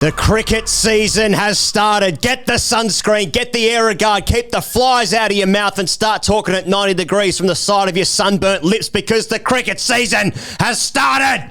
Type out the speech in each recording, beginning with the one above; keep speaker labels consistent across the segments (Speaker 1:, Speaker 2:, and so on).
Speaker 1: The cricket season has started. Get the sunscreen, get the Aerogard, keep the flies out of your mouth and start talking at 90 degrees from the side of your sunburnt lips because the cricket season has started.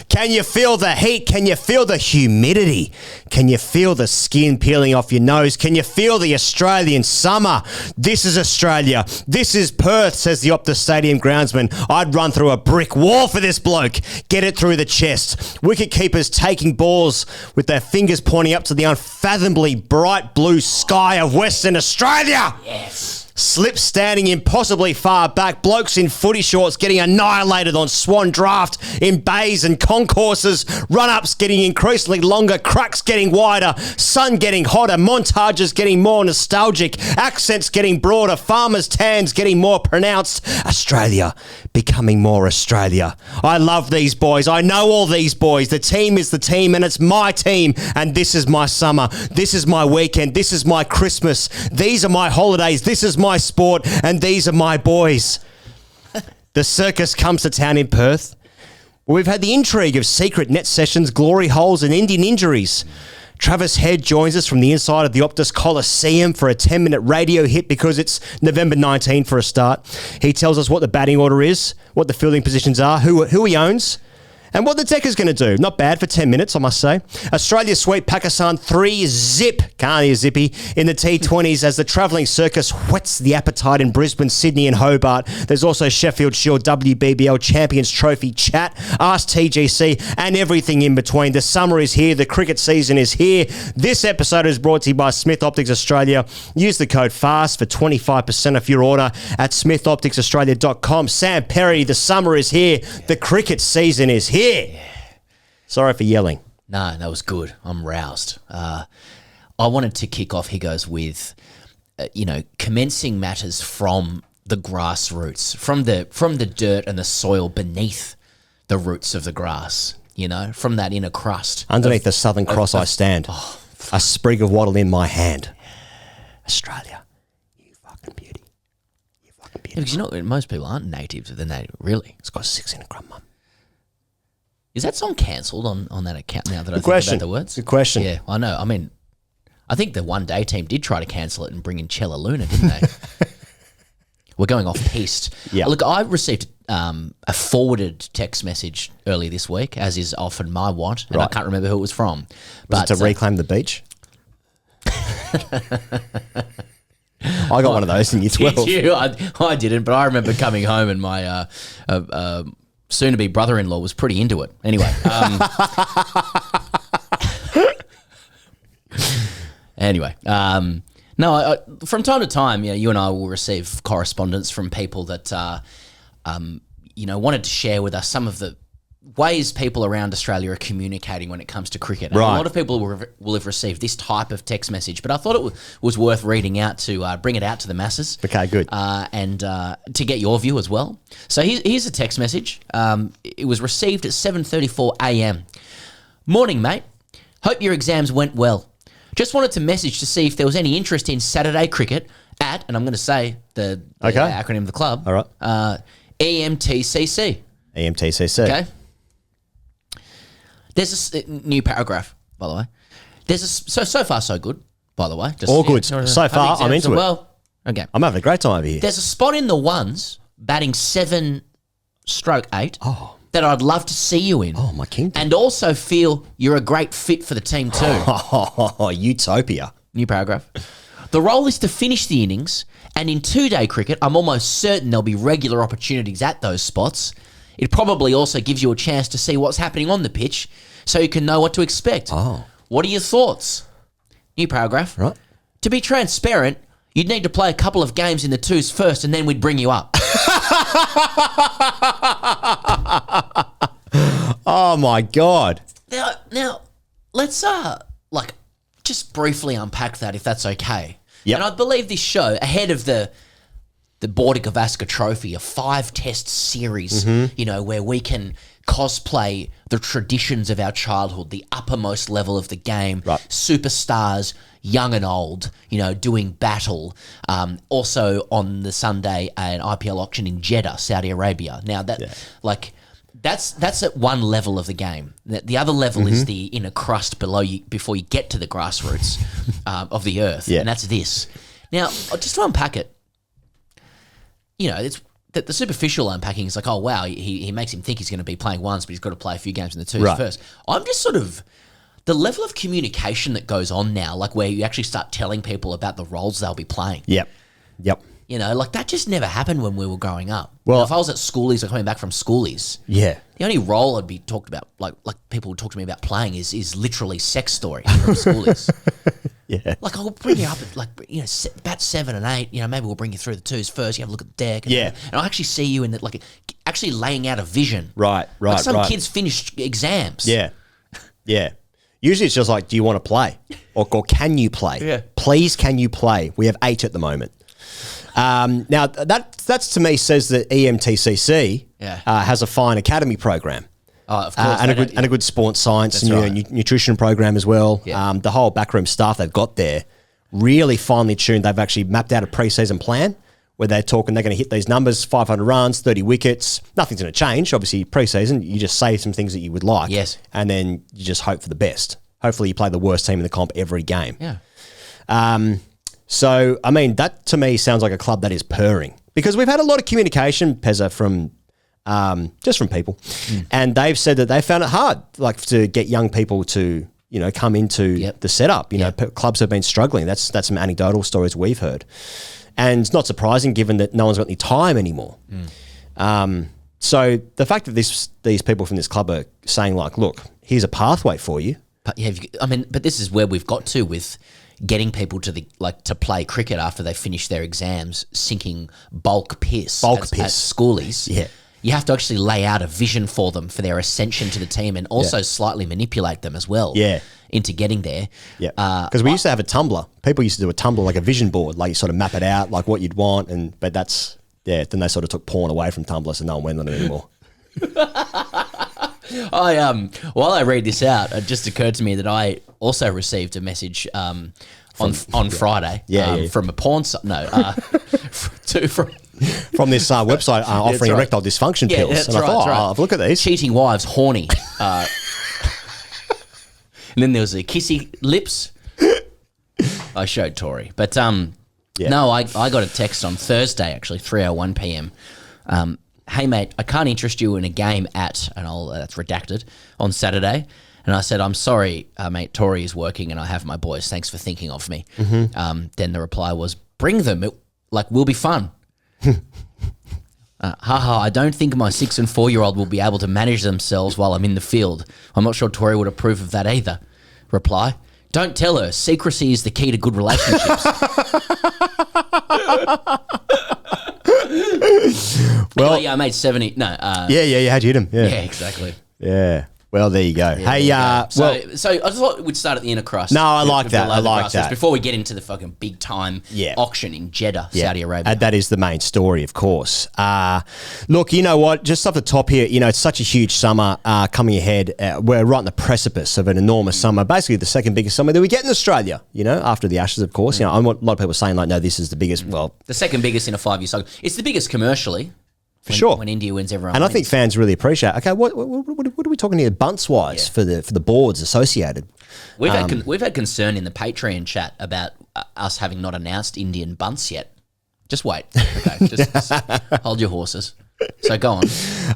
Speaker 1: Can you feel the heat? Can you feel the humidity? Can you feel the skin peeling off your nose? Can you feel the Australian summer? This is Australia. This is Perth, says the Optus Stadium groundsman. I'd run through a brick wall for this bloke. Get it through the chest. Wicket keepers taking balls with their fingers pointing up to the unfathomably bright blue sky of Western Australia.
Speaker 2: Yes.
Speaker 1: Slips standing impossibly far back. Blokes in footy shorts getting annihilated on Swan Draft in bays and concourses. Run-ups getting increasingly longer. Cracks getting wider. Sun getting hotter. Montages getting more nostalgic. Accents getting broader. Farmers' tans getting more pronounced. Australia becoming more Australia. I love these boys. I know all these boys. The team is the team and it's my team. And this is my summer. This is my weekend. This is my Christmas. These are my holidays. This is my sport, and these are my boys. The circus comes to town in Perth. We've had the intrigue of secret net sessions, glory holes, and Indian injuries. Travis Head joins us from the inside of the Optus Coliseum for a 10-minute radio hit because it's November 19 for a start. He tells us what the batting order is, what the fielding positions are, who he owns, and what the Decker's going to do. Not bad for 10 minutes, I must say. Australia sweep Pakistan 3-zip. Can't hear zippy. In the T20s as the travelling circus whets the appetite in Brisbane, Sydney and Hobart. There's also Sheffield Shield WBBL Champions Trophy chat, AskTGC and everything in between. The summer is here. The cricket season is here. This episode is brought to you by Smith Optics Australia. Use the code FAST for 25% off your order at smithopticsaustralia.com. Sam Perry, the summer is here. The cricket season is here. Yeah. Sorry for yelling.
Speaker 2: No, that was good. I'm roused. I wanted to kick off, he goes, with, commencing matters from the grassroots, from the dirt and the soil beneath the roots of the grass, from that inner crust.
Speaker 1: Underneath the Southern Cross I stand. A sprig of wattle in my hand. Australia, you fucking beauty. You fucking beauty.
Speaker 2: Because most people aren't natives of the native, really.
Speaker 1: It's got 6 in a crumb, mum.
Speaker 2: Is that song cancelled on that account now that I think about the words?
Speaker 1: Good question.
Speaker 2: Yeah, I know. I mean, I think the One Day team did try to cancel it and bring in Chella Luna, didn't they? We're going off piste.
Speaker 1: Yeah.
Speaker 2: Look, I received a forwarded text message earlier this week, as is often my want, and I can't remember who it was from.
Speaker 1: Was it to reclaim the beach? I got one of those in year 12.
Speaker 2: Did you? I didn't, but I remember coming home and my soon-to-be brother-in-law was pretty into it. Anyway. From time to time, you and I will receive correspondence from people that, wanted to share with us some of the ways people around Australia are communicating when it comes to cricket. And a lot of people will have received this type of text message, but I thought it was worth reading out to bring it out to the masses.
Speaker 1: Okay, good.
Speaker 2: And to get your view as well. So here's a text message. It was received at 7:34 a.m. Morning, mate. Hope your exams went well. Just wanted to message to see if there was any interest in Saturday cricket at, and I'm going to say the acronym of the club.
Speaker 1: All right.
Speaker 2: EMTCC.
Speaker 1: EMTCC.
Speaker 2: Okay. There's a new paragraph, by the way. So far so good, by the way.
Speaker 1: All good. So far, I'm into it.
Speaker 2: Well, okay.
Speaker 1: I'm having a great time over here.
Speaker 2: There's a spot in the ones, batting 7/8, that I'd love to see you in.
Speaker 1: Oh, my kingdom.
Speaker 2: And also feel you're a great fit for the team too.
Speaker 1: Oh, utopia.
Speaker 2: New paragraph. The role is to finish the innings, and in 2-day cricket, I'm almost certain there'll be regular opportunities at those spots. It probably also gives you a chance to see what's happening on the pitch so you can know what to expect.
Speaker 1: Oh.
Speaker 2: What are your thoughts? New paragraph.
Speaker 1: Right.
Speaker 2: To be transparent, you'd need to play a couple of games in the twos first and then we'd bring you up.
Speaker 1: Oh, my God.
Speaker 2: Now let's just briefly unpack that if that's okay.
Speaker 1: Yep.
Speaker 2: And I believe this show, ahead of the Border Gavaskar Trophy, a 5-test series, where we can cosplay the traditions of our childhood, the uppermost level of the game, superstars, young and old, doing battle. Also on the Sunday, an IPL auction in Jeddah, Saudi Arabia. Now That's at one level of the game. The other level is the inner crust below you before you get to the grassroots of the earth, and that's this. Now, just to unpack it, it's the superficial unpacking is like, oh wow, he makes him think he's going to be playing ones, but he's got to play a few games in the twos first. I'm just sort of the level of communication that goes on now, like where you actually start telling people about the roles they'll be playing.
Speaker 1: Yep.
Speaker 2: Like that just never happened when we were growing up.
Speaker 1: Well,
Speaker 2: if I was at schoolies or coming back from schoolies,
Speaker 1: the
Speaker 2: only role I'd be talked about, like people would talk to me about playing, is literally sex story from schoolies. Like I'll bring you up at bat 7 and 8. Maybe we'll bring you through the twos first. You have a look at the deck. And I'll actually see you in that, actually laying out a vision.
Speaker 1: Right.
Speaker 2: Some kids finished exams.
Speaker 1: Yeah. Usually it's just like, do you want to play? Or can you play?
Speaker 2: Yeah.
Speaker 1: Please, can you play? We have 8 at the moment. Now, that's to me says that EMTCC has a fine academy program.
Speaker 2: Oh, of course.
Speaker 1: And a good sports science and nutrition program as well. Yeah. The whole backroom staff they've got there really finely tuned. They've actually mapped out a pre-season plan where they're talking they're going to hit these numbers, 500 runs, 30 wickets. Nothing's going to change. Obviously, pre-season, you just say some things that you would like.
Speaker 2: Yes.
Speaker 1: And then you just hope for the best. Hopefully you play the worst team in the comp every game.
Speaker 2: Yeah.
Speaker 1: So, I mean, that to me sounds like a club that is purring because we've had a lot of communication, Pezza, from just from people. And they've said that they found it hard, to get young people to, come into the setup. Clubs have been struggling. That's some anecdotal stories we've heard. And it's not surprising given that no one's got any time anymore. So the fact that these people from this club are saying look, here's a pathway for you.
Speaker 2: But but this is where we've got to with getting people to to play cricket after they finish their exams, sinking bulk piss at schoolies. Yeah. You have to actually lay out a vision for them for their ascension to the team and also slightly manipulate them as well into getting there.
Speaker 1: Yeah. Because we used to have a Tumblr. People used to do a Tumblr, like a vision board, you sort of map it out, like what you'd want. But that's, then they sort of took porn away from Tumblr, so no one went on it anymore.
Speaker 2: While I read this out, it just occurred to me that I also received a message on Friday from a porn site.
Speaker 1: From this website offering erectile dysfunction pills. And I thought, look at these.
Speaker 2: Cheating wives, horny. And then there was a kissy lips. I showed Tori. But no, I got a text on Thursday, actually, 3:01 p.m. Hey, mate, I can't interest you in a game that's redacted, on Saturday. And I said, I'm sorry, mate, Tori is working and I have my boys. Thanks for thinking of me. Then the reply was, bring them. We'll be fun. I don't think my 6 and 4-year-old will be able to manage themselves while I'm in the field. I'm not sure Tori would approve of that either. Reply, don't tell her. Secrecy is the key to good relationships. Well, anyway, I made 70. No.
Speaker 1: How'd you hit him?
Speaker 2: Yeah, exactly.
Speaker 1: Yeah. Well, there you go. Hey,
Speaker 2: so I thought we'd start at the inner crust.
Speaker 1: No, I like that. I like that.
Speaker 2: Before we get into the fucking big time auction in Jeddah, Saudi Arabia.
Speaker 1: That is the main story, of course. Look, you know what? Just off the top here, it's such a huge summer coming ahead. We're right on the precipice of an enormous summer, basically the second biggest summer that we get in Australia, after the Ashes, of course. A lot of people are saying, no, this is the biggest. Well,
Speaker 2: the second biggest in a 5-year cycle. It's the biggest commercially.
Speaker 1: For sure.
Speaker 2: When India wins, everyone
Speaker 1: and
Speaker 2: wins.
Speaker 1: I think fans really appreciate. Okay, what are we talking here, bunts-wise, for the boards associated?
Speaker 2: We've had concern in the Patreon chat about us having not announced Indian bunts yet. Just wait. Okay, just hold your horses. So go on.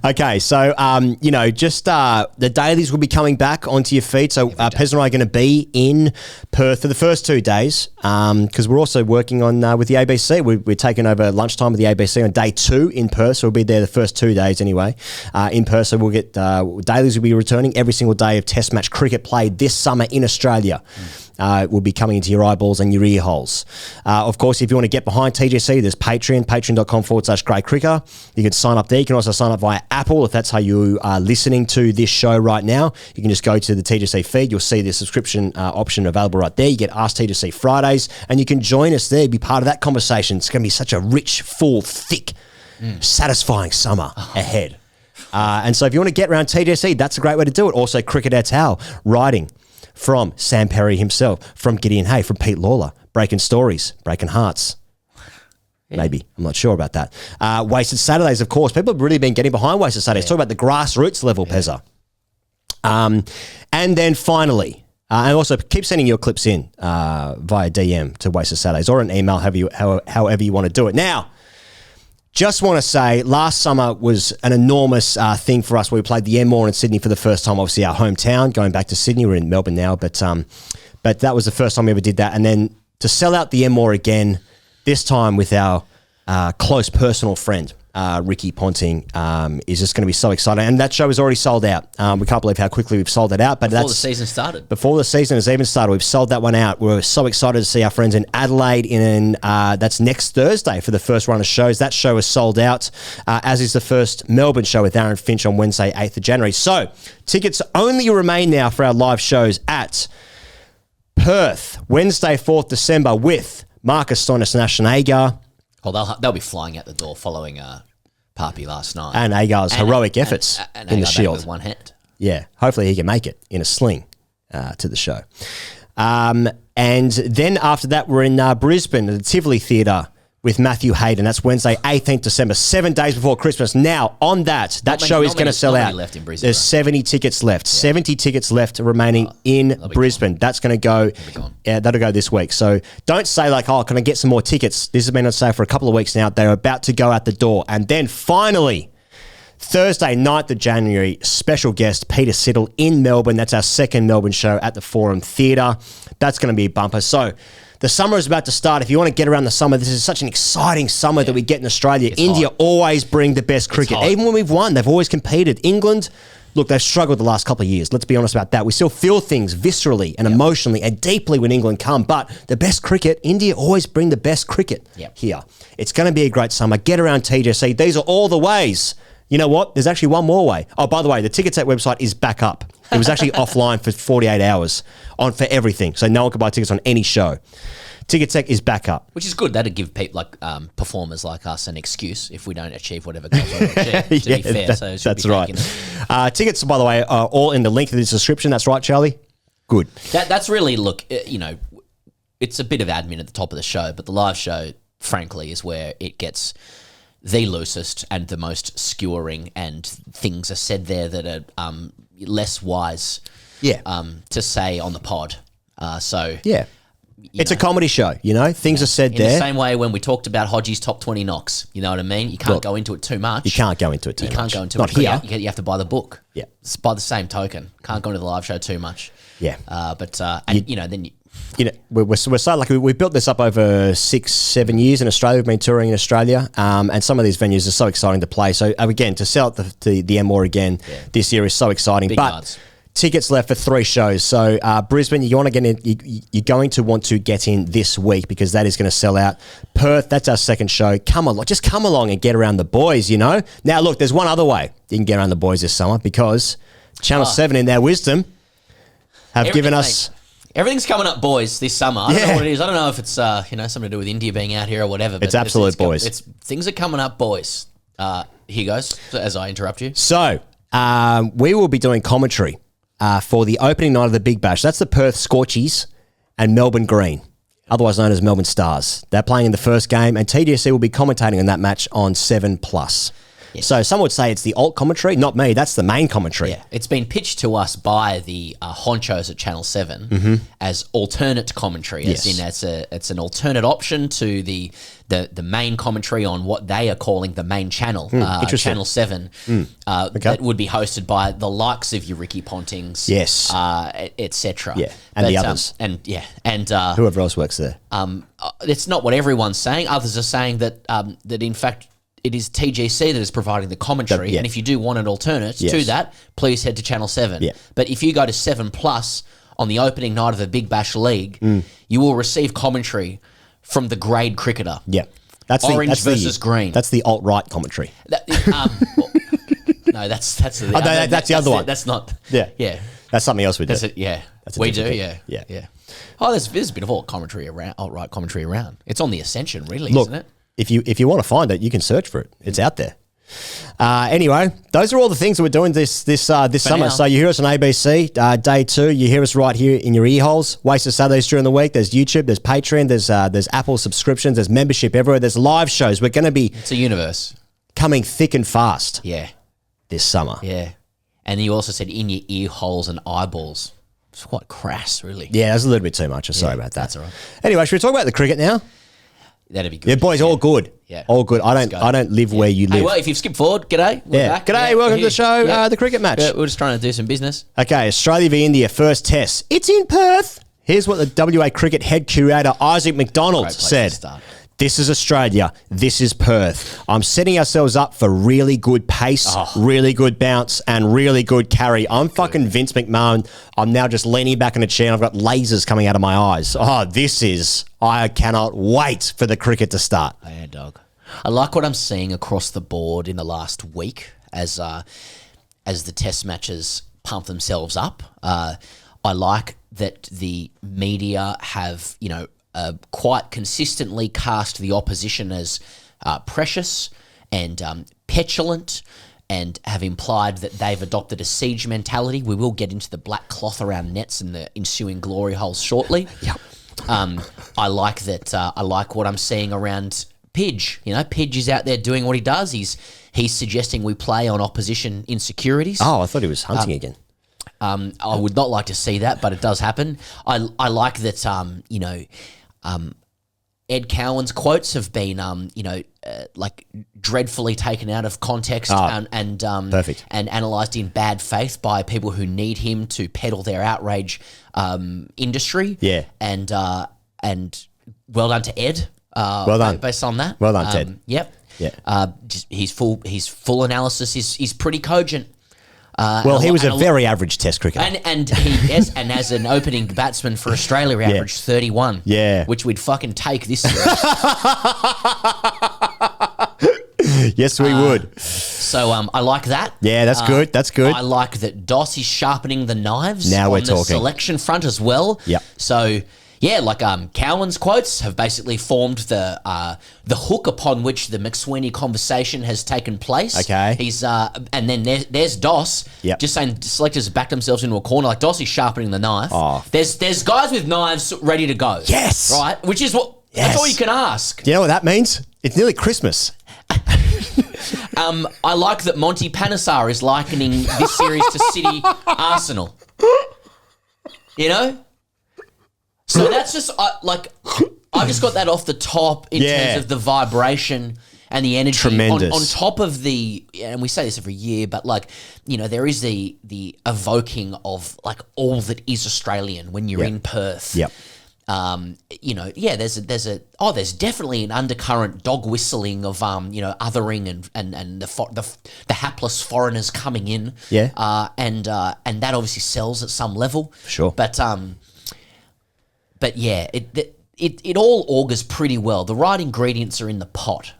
Speaker 1: Okay, so the dailies will be coming back onto your feed. So Pez and I are going to be in Perth for the first 2 days because we're also working on with the ABC. We're taking over lunchtime with the ABC on day 2 in Perth, so we'll be there the first 2 days anyway in Perth. So we'll get dailies will be returning every single day of Test match cricket played this summer in Australia. Will be coming into your eyeballs and your ear holes. Of course, if you want to get behind TGC, there's Patreon, patreon.com/Grey Cricker. You can sign up there. You can also sign up via Apple if that's how you are listening to this show right now. You can just go to the TGC feed. You'll see the subscription option available right there. You get AskTGC Fridays, and you can join us there, be part of that conversation. It's going to be such a rich, full, thick, satisfying summer ahead. And so if you want to get around TGC, that's a great way to do it. Also, Cricket et al. Writing from Sam Perry himself, from Gideon Hay, from Pete Lawler, breaking stories, breaking hearts. Maybe. I'm not sure about that. Wasted Saturdays, of course. People have really been getting behind Wasted Saturdays. Talk about the grassroots level, Pezza. And then finally, and also keep sending your clips in via DM to Wasted Saturdays or an email, however you want to do it. Now, just want to say, last summer was an enormous thing for us where we played the Enmore in Sydney for the first time, obviously our hometown, going back to Sydney. We're in Melbourne now, but that was the first time we ever did that. And then to sell out the Enmore again, this time with our close personal friend, Ricky Ponting, is just going to be so exciting. And that show is already sold out. We can't believe how quickly we've sold it out. But
Speaker 2: Before the season started.
Speaker 1: Before the season has even started, we've sold that one out. We're so excited to see our friends in Adelaide that's next Thursday for the first run of shows. That show is sold out, as is the first Melbourne show with Aaron Finch on Wednesday, 8th of January. So tickets only remain now for our live shows at Perth, Wednesday, 4th December with Marcus Stoinis and Ashton Agar.
Speaker 2: Oh, they'll be flying out the door following Papi last night.
Speaker 1: And Agar's heroic efforts
Speaker 2: and
Speaker 1: in the
Speaker 2: Agar
Speaker 1: Shield.
Speaker 2: with one hand.
Speaker 1: Yeah, hopefully he can make it in a sling to the show. And then after that, we're in Brisbane at the Tivoli Theatre with Matthew Hayden. That's Wednesday, 18th December, 7 days before Christmas. Now, on that show is going to sell out.
Speaker 2: Left in Brisbane,
Speaker 1: There's 70 tickets left. 70 tickets left remaining in Brisbane. That's going to go. That'll go this week. So don't say like, oh, can I get some more tickets? This has been on sale for a couple of weeks now. They're about to go out the door. And then finally, Thursday, 9th of January, special guest Peter Siddle in Melbourne. That's our second Melbourne show at the Forum Theatre. That's going to be a bumper. So the summer is about to start. If you want to get around the summer, this is such an exciting summer that we get in Australia.
Speaker 2: It's
Speaker 1: India
Speaker 2: hot.
Speaker 1: always bring the best cricket. Even when we've won, they've always competed. England, look, they've struggled the last couple of years. Let's be honest about that. We still feel things viscerally and emotionally and deeply when England come. But the best cricket, India always bring the best cricket here. It's going to be a great summer. Get around TGC. These are all the ways. You know what? There's actually one more way. Oh, by the way, the Ticketek website is back up. It was actually offline for 48 hours for everything. So no one could buy tickets on any show. Ticketek is back up.
Speaker 2: Which is good. That'd give people like performers like us an excuse if we don't achieve whatever goals we achieve, to be fair. So
Speaker 1: that's right. Tickets, by the way, are all in the link to this description. That's right, Charlie? Good.
Speaker 2: That's really, look, it's a bit of admin at the top of the show, but the live show, frankly, is where it gets the loosest and the most skewering, and things are said there that are less wise to say on the pod.
Speaker 1: It's a comedy show, Things are said there.
Speaker 2: In the same way when we talked about Hodgie's top 20 knocks, you know what I mean? You can't go into it too much.
Speaker 1: You can't go into it too much.
Speaker 2: You can't go into
Speaker 1: Not
Speaker 2: it.
Speaker 1: here.
Speaker 2: You have to buy the book.
Speaker 1: Yeah.
Speaker 2: It's by the same token. Can't go into the live show too much.
Speaker 1: Yeah. We're so lucky. We built this up over 6-7 years in Australia. We've been touring in Australia, and some of these venues are so exciting to play. So again, to sell out the Enmore again this year is so exciting.
Speaker 2: Big
Speaker 1: but
Speaker 2: nuts.
Speaker 1: Tickets left for 3 shows. So Brisbane, you want to get in. You're going to want to get in this week because that is going to sell out. Perth, that's our second show. Come along, just come along and get around the boys. Now, look, there's one other way you can get around the boys this summer because Channel 7, in their wisdom, have given us.
Speaker 2: Mate, everything's coming up, boys, this summer. I don't know what it is. I don't know if it's something to do with India being out here or whatever. But
Speaker 1: it's absolute boys.
Speaker 2: Things are coming up, boys. Here goes. As I interrupt you.
Speaker 1: So we will be doing commentary for the opening night of the Big Bash. That's the Perth Scorchies and Melbourne Green, otherwise known as Melbourne Stars. They're playing in the first game, and TGC will be commentating on that match on 7+. Yes. So some would say it's the alt commentary. Not me. That's the main commentary.
Speaker 2: Yeah, it's been pitched to us by the honchos at Channel 7 as alternate commentary, as in it's an alternate option to the main commentary on what they are calling the main channel, Channel 7, that would be hosted by the likes of your Ricky Pontings, etc.
Speaker 1: Yeah, and the others.
Speaker 2: And
Speaker 1: whoever else works there.
Speaker 2: It's not what everyone's saying. Others are saying that that in fact it is TGC that is providing the commentary, and if you do want an alternate to that, please head to Channel 7. Yeah. But if you go to 7+ on the opening night of the Big Bash League, you will receive commentary from the grade cricketer. Yeah. That's Orange versus green.
Speaker 1: That's the alt-right commentary.
Speaker 2: No, that's
Speaker 1: the other one.
Speaker 2: That's not.
Speaker 1: Yeah. That's something else we do.
Speaker 2: We do. Yeah. Oh, there's a bit of alt-right commentary around. It's on the Ascension, really, isn't it?
Speaker 1: If you want to find it, you can search for it. It's out there. Anyway, those are all the things that we're doing this summer.
Speaker 2: now.
Speaker 1: So you hear us on ABC, day 2. You hear us right here in your ear holes. Wasted Saturdays during the week. There's YouTube, there's Patreon, there's Apple subscriptions, there's membership everywhere. There's live shows. We're going to be
Speaker 2: It's a universe.
Speaker 1: coming thick and fast
Speaker 2: Yeah.
Speaker 1: this summer.
Speaker 2: Yeah. And you also said in your ear holes and eyeballs. It's quite crass, really.
Speaker 1: Yeah, that's a little bit too much. I'm sorry about that.
Speaker 2: That's all right.
Speaker 1: Anyway, should we talk about the cricket now?
Speaker 2: That'd be good.
Speaker 1: Yeah, boys, all good.
Speaker 2: Yeah.
Speaker 1: All good. I
Speaker 2: go.
Speaker 1: don't live where you live.
Speaker 2: Hey, well, if you've skipped forward, g'day. We're
Speaker 1: Yeah.
Speaker 2: back.
Speaker 1: G'day,
Speaker 2: Yeah,
Speaker 1: welcome
Speaker 2: we're
Speaker 1: to the
Speaker 2: here.
Speaker 1: show,
Speaker 2: Yeah.
Speaker 1: the cricket match.
Speaker 2: We're just trying to do some business.
Speaker 1: Okay, Australia v India, first test. It's in Perth. Here's what the WA cricket head curator Isaac McDonald
Speaker 2: Great place
Speaker 1: said.
Speaker 2: to start.
Speaker 1: This is Australia. This is Perth. I'm setting ourselves up for really good pace, really good bounce, and really good carry. I'm fucking Vince McMahon. I'm now just leaning back in a chair and I've got lasers coming out of my eyes. I cannot wait for the cricket to start.
Speaker 2: Yeah, dog. I like what I'm seeing across the board in the last week as the test matches pump themselves up. I like that the media have, quite consistently cast the opposition as precious and petulant, and have implied that they've adopted a siege mentality. We will get into the black cloth around nets and the ensuing glory holes shortly.
Speaker 1: Yep.
Speaker 2: I like that. I like what I'm seeing around Pidge. Pidge is out there doing what he does. He's suggesting we play on opposition insecurities.
Speaker 1: Oh, I thought he was hunting again.
Speaker 2: I would not like to see that, but it does happen. I like that. Ed Cowan's quotes have been, like dreadfully taken out of context and
Speaker 1: perfect.
Speaker 2: and analysed in bad faith by people who need him to peddle their outrage industry.
Speaker 1: Yeah.
Speaker 2: And well done to Ed.
Speaker 1: Well done.
Speaker 2: Based on that.
Speaker 1: Well done, Ted.
Speaker 2: Yep.
Speaker 1: Yeah.
Speaker 2: His full analysis is pretty cogent.
Speaker 1: Well, he was a very average test cricketer.
Speaker 2: And as an opening batsman for Australia, he averaged 31.
Speaker 1: Yeah.
Speaker 2: Which we'd fucking take this series.
Speaker 1: Yes, we would.
Speaker 2: So I like that.
Speaker 1: Yeah, that's good. That's good.
Speaker 2: I like that Doss is sharpening the knives
Speaker 1: Now we're
Speaker 2: on the
Speaker 1: talking.
Speaker 2: selection front as well.
Speaker 1: Yep.
Speaker 2: So yeah, like Cowan's quotes have basically formed the hook upon which the McSweeney conversation has taken place.
Speaker 1: Okay.
Speaker 2: He's and then there's Doss.
Speaker 1: Yep.
Speaker 2: Just saying selectors backed themselves into a corner. Like Doss is sharpening the knife.
Speaker 1: Oh.
Speaker 2: There's guys with knives ready to go.
Speaker 1: Yes.
Speaker 2: Right. Which is what.
Speaker 1: Yes.
Speaker 2: That's all you can ask.
Speaker 1: Do you know what that means? It's nearly Christmas.
Speaker 2: I like that Monty Panesar is likening this series to City Arsenal. So that's just I just got that off the top in terms of the vibration and the energy.
Speaker 1: Tremendous.
Speaker 2: On top of the, and we say this every year, but there is the evoking of all that is Australian when you're in Perth.
Speaker 1: Yep.
Speaker 2: There's definitely an undercurrent dog whistling of othering and the hapless foreigners coming in.
Speaker 1: Yeah.
Speaker 2: And that obviously sells at some level.
Speaker 1: Sure.
Speaker 2: But yeah, it all augurs pretty well. The right ingredients are in the pot.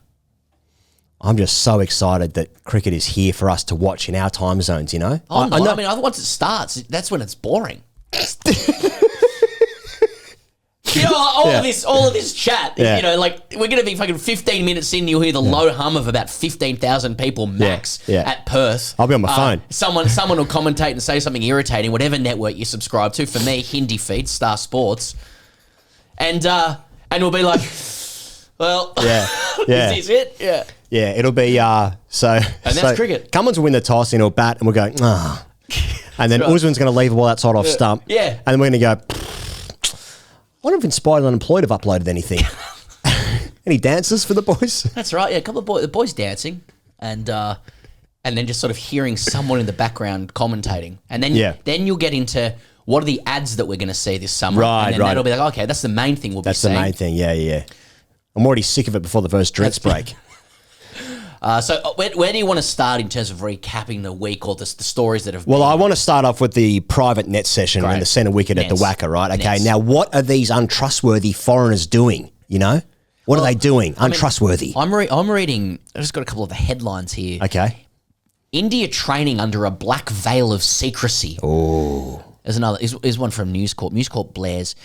Speaker 1: I'm just so excited that cricket is here for us to watch in our time zones,
Speaker 2: Oh, no, I mean, once it starts, that's when it's boring. All of this chat, we're going to be fucking 15 minutes in, you'll hear the low hum of about 15,000 people max at Perth.
Speaker 1: I'll be on my phone.
Speaker 2: Someone will commentate and say something irritating, whatever network you subscribe to. For me, Hindi feed, Star Sports. And we'll be like, well, this is it? Yeah.
Speaker 1: Yeah, it'll be,
Speaker 2: And that's cricket.
Speaker 1: Cummins will win the toss and he'll bat and we'll go, ah. And then Usman's going to leave the ball outside off stump.
Speaker 2: Yeah.
Speaker 1: And then we're going to go, I wonder if Inspired Unemployed have uploaded anything. Any dances for the boys?
Speaker 2: That's right. Yeah, a couple of the boys dancing, and then just sort of hearing someone in the background commentating, and then you'll get into what are the ads that we're going to see this summer,
Speaker 1: Right,
Speaker 2: and then that'll be like, okay, that's the main thing
Speaker 1: That's the main thing. Yeah. I'm already sick of it before the first drinks break.
Speaker 2: So where do you want to start in terms of recapping the week or the stories that have
Speaker 1: Well,
Speaker 2: been?
Speaker 1: I want to start off with the private net session
Speaker 2: Great.
Speaker 1: and the centre wicket at the
Speaker 2: Nets.
Speaker 1: Wacker, right? Okay,
Speaker 2: Nets.
Speaker 1: now what are these untrustworthy foreigners doing, What are they doing? Untrustworthy.
Speaker 2: I'm reading, I've just got a couple of the headlines here.
Speaker 1: Okay.
Speaker 2: India training under a black veil of secrecy.
Speaker 1: Oh.
Speaker 2: There's another. Is one from News Corp. News Corp blares.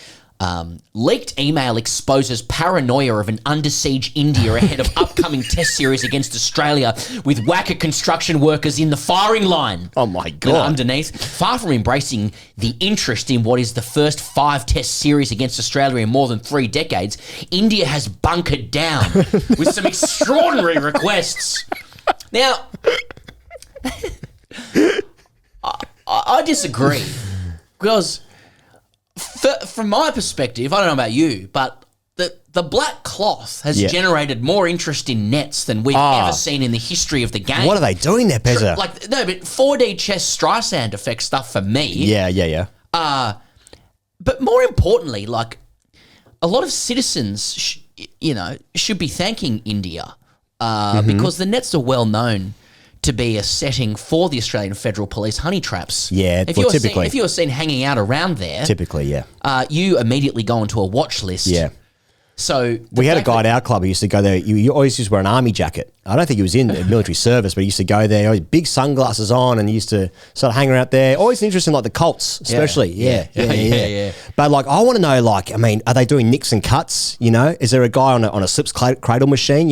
Speaker 2: Leaked email exposes paranoia of an under siege India ahead of upcoming test series against Australia with whacker construction workers in the firing line.
Speaker 1: Oh my God.
Speaker 2: And underneath, far from embracing the interest in what is the first 5 test series against Australia in more than 3 decades, India has bunkered down with some extraordinary requests. Now, I disagree because from my perspective, I don't know about you, but the black cloth has generated more interest in nets than we've ever seen in the history of the game.
Speaker 1: What are they doing there, Pezza?
Speaker 2: No, but 4D chess Streisand effect stuff for me.
Speaker 1: Yeah.
Speaker 2: But more importantly, a lot of citizens, should be thanking India because the nets are well known to be a setting for the Australian Federal Police honey traps.
Speaker 1: Yeah, typically.
Speaker 2: If you're seen hanging out around there...
Speaker 1: Typically, yeah.
Speaker 2: You immediately go into a watch list.
Speaker 1: Yeah.
Speaker 2: So...
Speaker 1: We had a guy at our club who used to go there. You always used to wear an army jacket. I don't think he was in military service, but he used to go there, always big sunglasses on, and he used to sort of hang around there. Always interested in, the Colts, especially. Yeah. But, I want to know, are they doing nicks and cuts, Is there a guy on a slips cradle machine,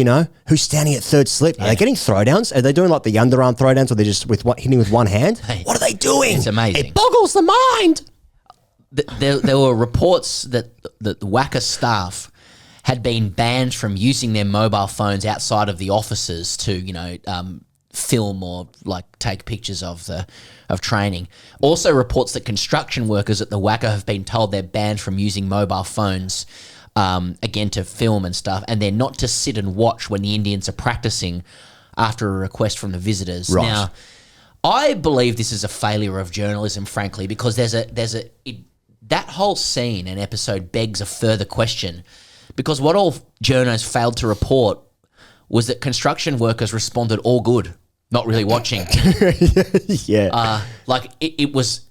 Speaker 1: Who's standing at third slip? Are they getting throwdowns? Are they doing, the underarm throwdowns, or they're just hitting with one hand?
Speaker 2: Hey,
Speaker 1: what are they doing?
Speaker 2: It's amazing.
Speaker 1: It boggles the mind.
Speaker 2: There were reports that the WACA staff had been banned from using their mobile phones outside of the offices to, film or take pictures of training. Also reports that construction workers at the WACA have been told they're banned from using mobile phones, again, to film and stuff, and they're not to sit and watch when the Indians are practicing after a request from the visitors.
Speaker 1: Right.
Speaker 2: Now, I believe this is a failure of journalism, frankly, because that whole scene and episode begs a further question. Because what all journos failed to report was that construction workers responded all good, not really watching.
Speaker 1: Yeah.
Speaker 2: It was,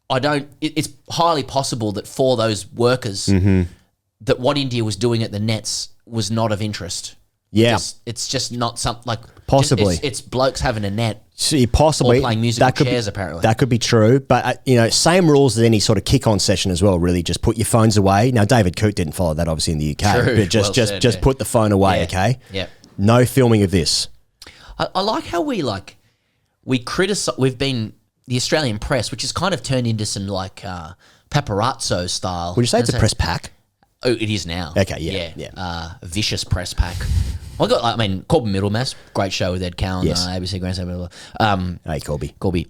Speaker 2: it's highly possible that for those workers, that what India was doing at the nets was not of interest.
Speaker 1: Yeah.
Speaker 2: It's just not something
Speaker 1: possibly.
Speaker 2: It's blokes having a net.
Speaker 1: Possibly.
Speaker 2: Or playing musical chairs, apparently.
Speaker 1: That could be true. But, same rules as any sort of kick-on session as well, really. Just put your phones away. Now, David Coote didn't follow that, obviously, in the UK.
Speaker 2: True.
Speaker 1: But just put the phone away, okay?
Speaker 2: Yeah.
Speaker 1: No filming of this.
Speaker 2: I like how we criticize... We've been... The Australian press, which has kind of turned into some, paparazzo style.
Speaker 1: Would you say it's a press pack?
Speaker 2: Oh, it is now.
Speaker 1: Okay, yeah.
Speaker 2: Vicious press pack. Corbin Middlemass, great show with Ed Cowan, ABC Grandstand.
Speaker 1: Hey, Corby.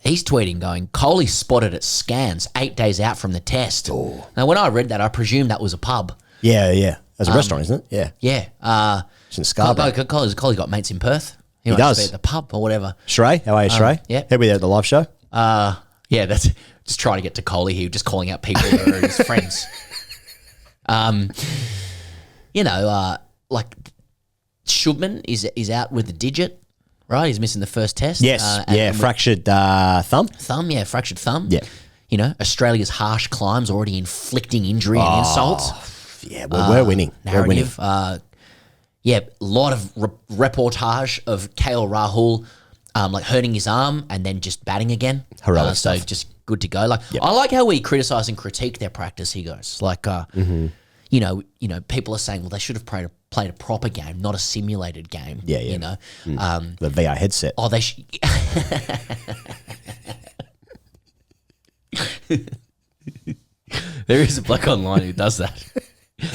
Speaker 2: He's tweeting going, Kohli spotted at Scans 8 days out from the test.
Speaker 1: Oh.
Speaker 2: Now, when I read that, I presumed that was a pub.
Speaker 1: Yeah. That's a restaurant, isn't it? Yeah.
Speaker 2: Yeah.
Speaker 1: It's in Scarborough.
Speaker 2: Kohli's got mates in Perth. He
Speaker 1: does.
Speaker 2: Be at the pub or whatever.
Speaker 1: Shrey, how are you, Shrey?
Speaker 2: Yeah.
Speaker 1: He'll be there at the live show.
Speaker 2: Yeah, that's just trying to get to Kohli here, just calling out people that are his friends. Shubman is out with the digit, right? He's missing the first test.
Speaker 1: Yes, fractured thumb.
Speaker 2: Fractured thumb.
Speaker 1: Yeah.
Speaker 2: Australia's harsh climbs already inflicting injury and insult.
Speaker 1: Yeah, we're winning.
Speaker 2: Narrative.
Speaker 1: We're winning.
Speaker 2: A lot of reportage of KL Rahul hurting his arm and then just batting again.
Speaker 1: Heroic
Speaker 2: So
Speaker 1: stuff.
Speaker 2: just good to go. I like how we criticise and critique their practice, he goes. People are saying, well, they should have played a proper game, not a simulated game.
Speaker 1: Yeah. The VR headset.
Speaker 2: Oh, they There is a bloke online who does that.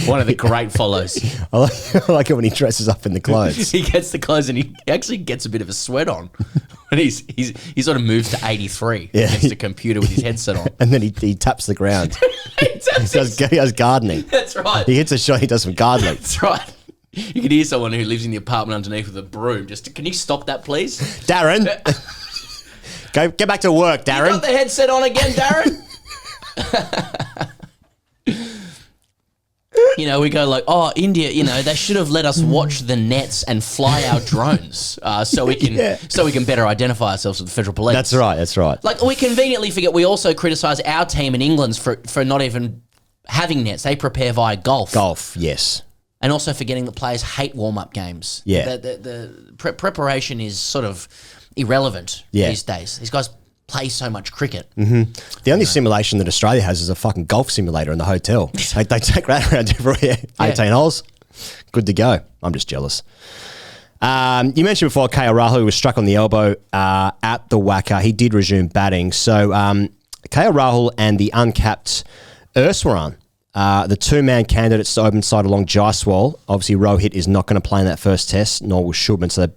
Speaker 2: One of the great follows.
Speaker 1: I like it when he dresses up in the clothes.
Speaker 2: He gets the clothes and he actually gets a bit of a sweat on. And he sort of moves to 83 against the computer with his headset on.
Speaker 1: And then he taps the ground. He does gardening.
Speaker 2: That's right.
Speaker 1: He hits a shot, he does some gardening.
Speaker 2: That's right. You can hear someone who lives in the apartment underneath with a broom. Can you stop that, please?
Speaker 1: Darren. Get back to work, Darren.
Speaker 2: You got the headset on again, Darren? We go India, they should have let us watch the nets and fly our drones so we can better identify ourselves with the federal police.
Speaker 1: That's right.
Speaker 2: We conveniently forget we also criticise our team in England for not even having nets. They prepare via golf.
Speaker 1: Golf, yes.
Speaker 2: And also forgetting that players hate warm-up games.
Speaker 1: Yeah.
Speaker 2: The preparation is sort of irrelevant these days. These guys play so much cricket.
Speaker 1: The only simulation that Australia has is a fucking golf simulator in the hotel. They take that around everywhere. 18 holes, good to go. I'm just jealous. You mentioned before KL Rahul was struck on the elbow at the Wacker. He did resume batting. So KL Rahul and the uncapped Erswaran, the two-man candidates to open side along Jaiswal. Obviously, Rohit is not going to play in that first test, nor will Shubman. So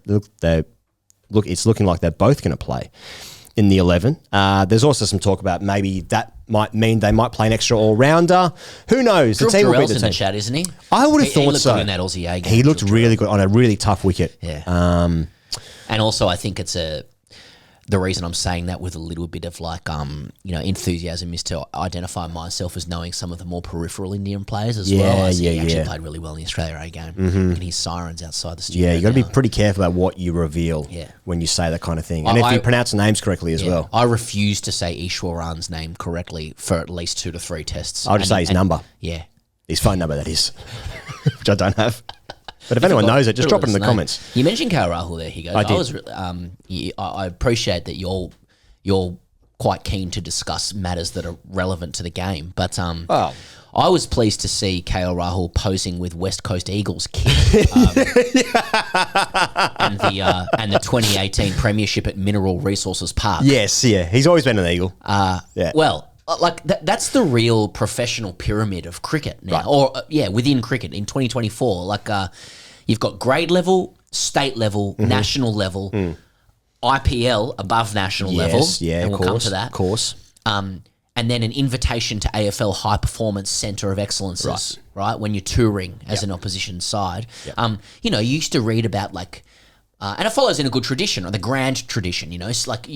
Speaker 1: it's looking like they're both going to play in the 11. There's also some talk about maybe that might mean they might play an extra all-rounder. Who knows?
Speaker 2: The team will be the team. In the chat, isn't he?
Speaker 1: I would have thought
Speaker 2: he looked
Speaker 1: so.
Speaker 2: Good in that Aussie A game.
Speaker 1: He looked really good on a really tough wicket.
Speaker 2: Yeah. And also, I think it's the reason I'm saying that with a little bit of enthusiasm is to identify myself as knowing some of the more peripheral Indian players as well. He actually played really well in the Australia A game. And his sirens outside the studio.
Speaker 1: Yeah, you got to be pretty careful about what you reveal when you say that kind of thing. And if you pronounce the names correctly as well.
Speaker 2: I refuse to say Ishwaran's name correctly for at least 2 to 3 tests.
Speaker 1: I'll just say his number.
Speaker 2: Yeah.
Speaker 1: His phone number, that is, which I don't have. But if anyone knows it, just drop it in the comments.
Speaker 2: You mentioned KL Rahul there, he goes. I appreciate that you're quite keen to discuss matters that are relevant to the game. But I was pleased to see KL Rahul posing with West Coast Eagles kit and the 2018 Premiership at Mineral Resources Park.
Speaker 1: Yes, he's always been an Eagle.
Speaker 2: Well, that's the real professional pyramid of cricket now, or within cricket in 2024. You've got grade level, state level, national level, IPL above national level. And we'll come to that.
Speaker 1: Of course.
Speaker 2: And then an invitation to AFL High Performance Centre of Excellences, right? When you're touring as an opposition side. You used to read about and it follows in a good tradition, or the grand tradition, it's like...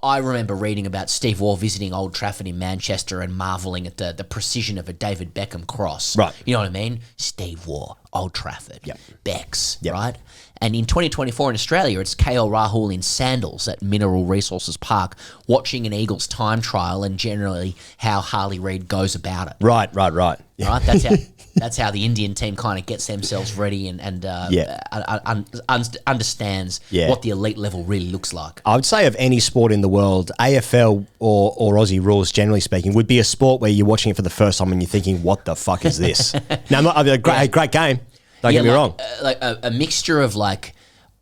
Speaker 2: I remember reading about Steve Waugh visiting Old Trafford in Manchester and marvelling at the precision of a David Beckham cross.
Speaker 1: Right.
Speaker 2: You know what I mean? Steve Waugh, Old Trafford, Becks, right? And in 2024 in Australia, it's KL Rahul in sandals at Mineral Resources Park watching an Eagles time trial and generally how Harley Reid goes about it.
Speaker 1: Right.
Speaker 2: That's how the Indian team kind of gets themselves ready and understands what the elite level really looks like.
Speaker 1: I would say of any sport in the world, AFL or Aussie rules, generally speaking, would be a sport where you're watching it for the first time and you're thinking, what the fuck is this? Great game. Don't get me wrong.
Speaker 2: A mixture of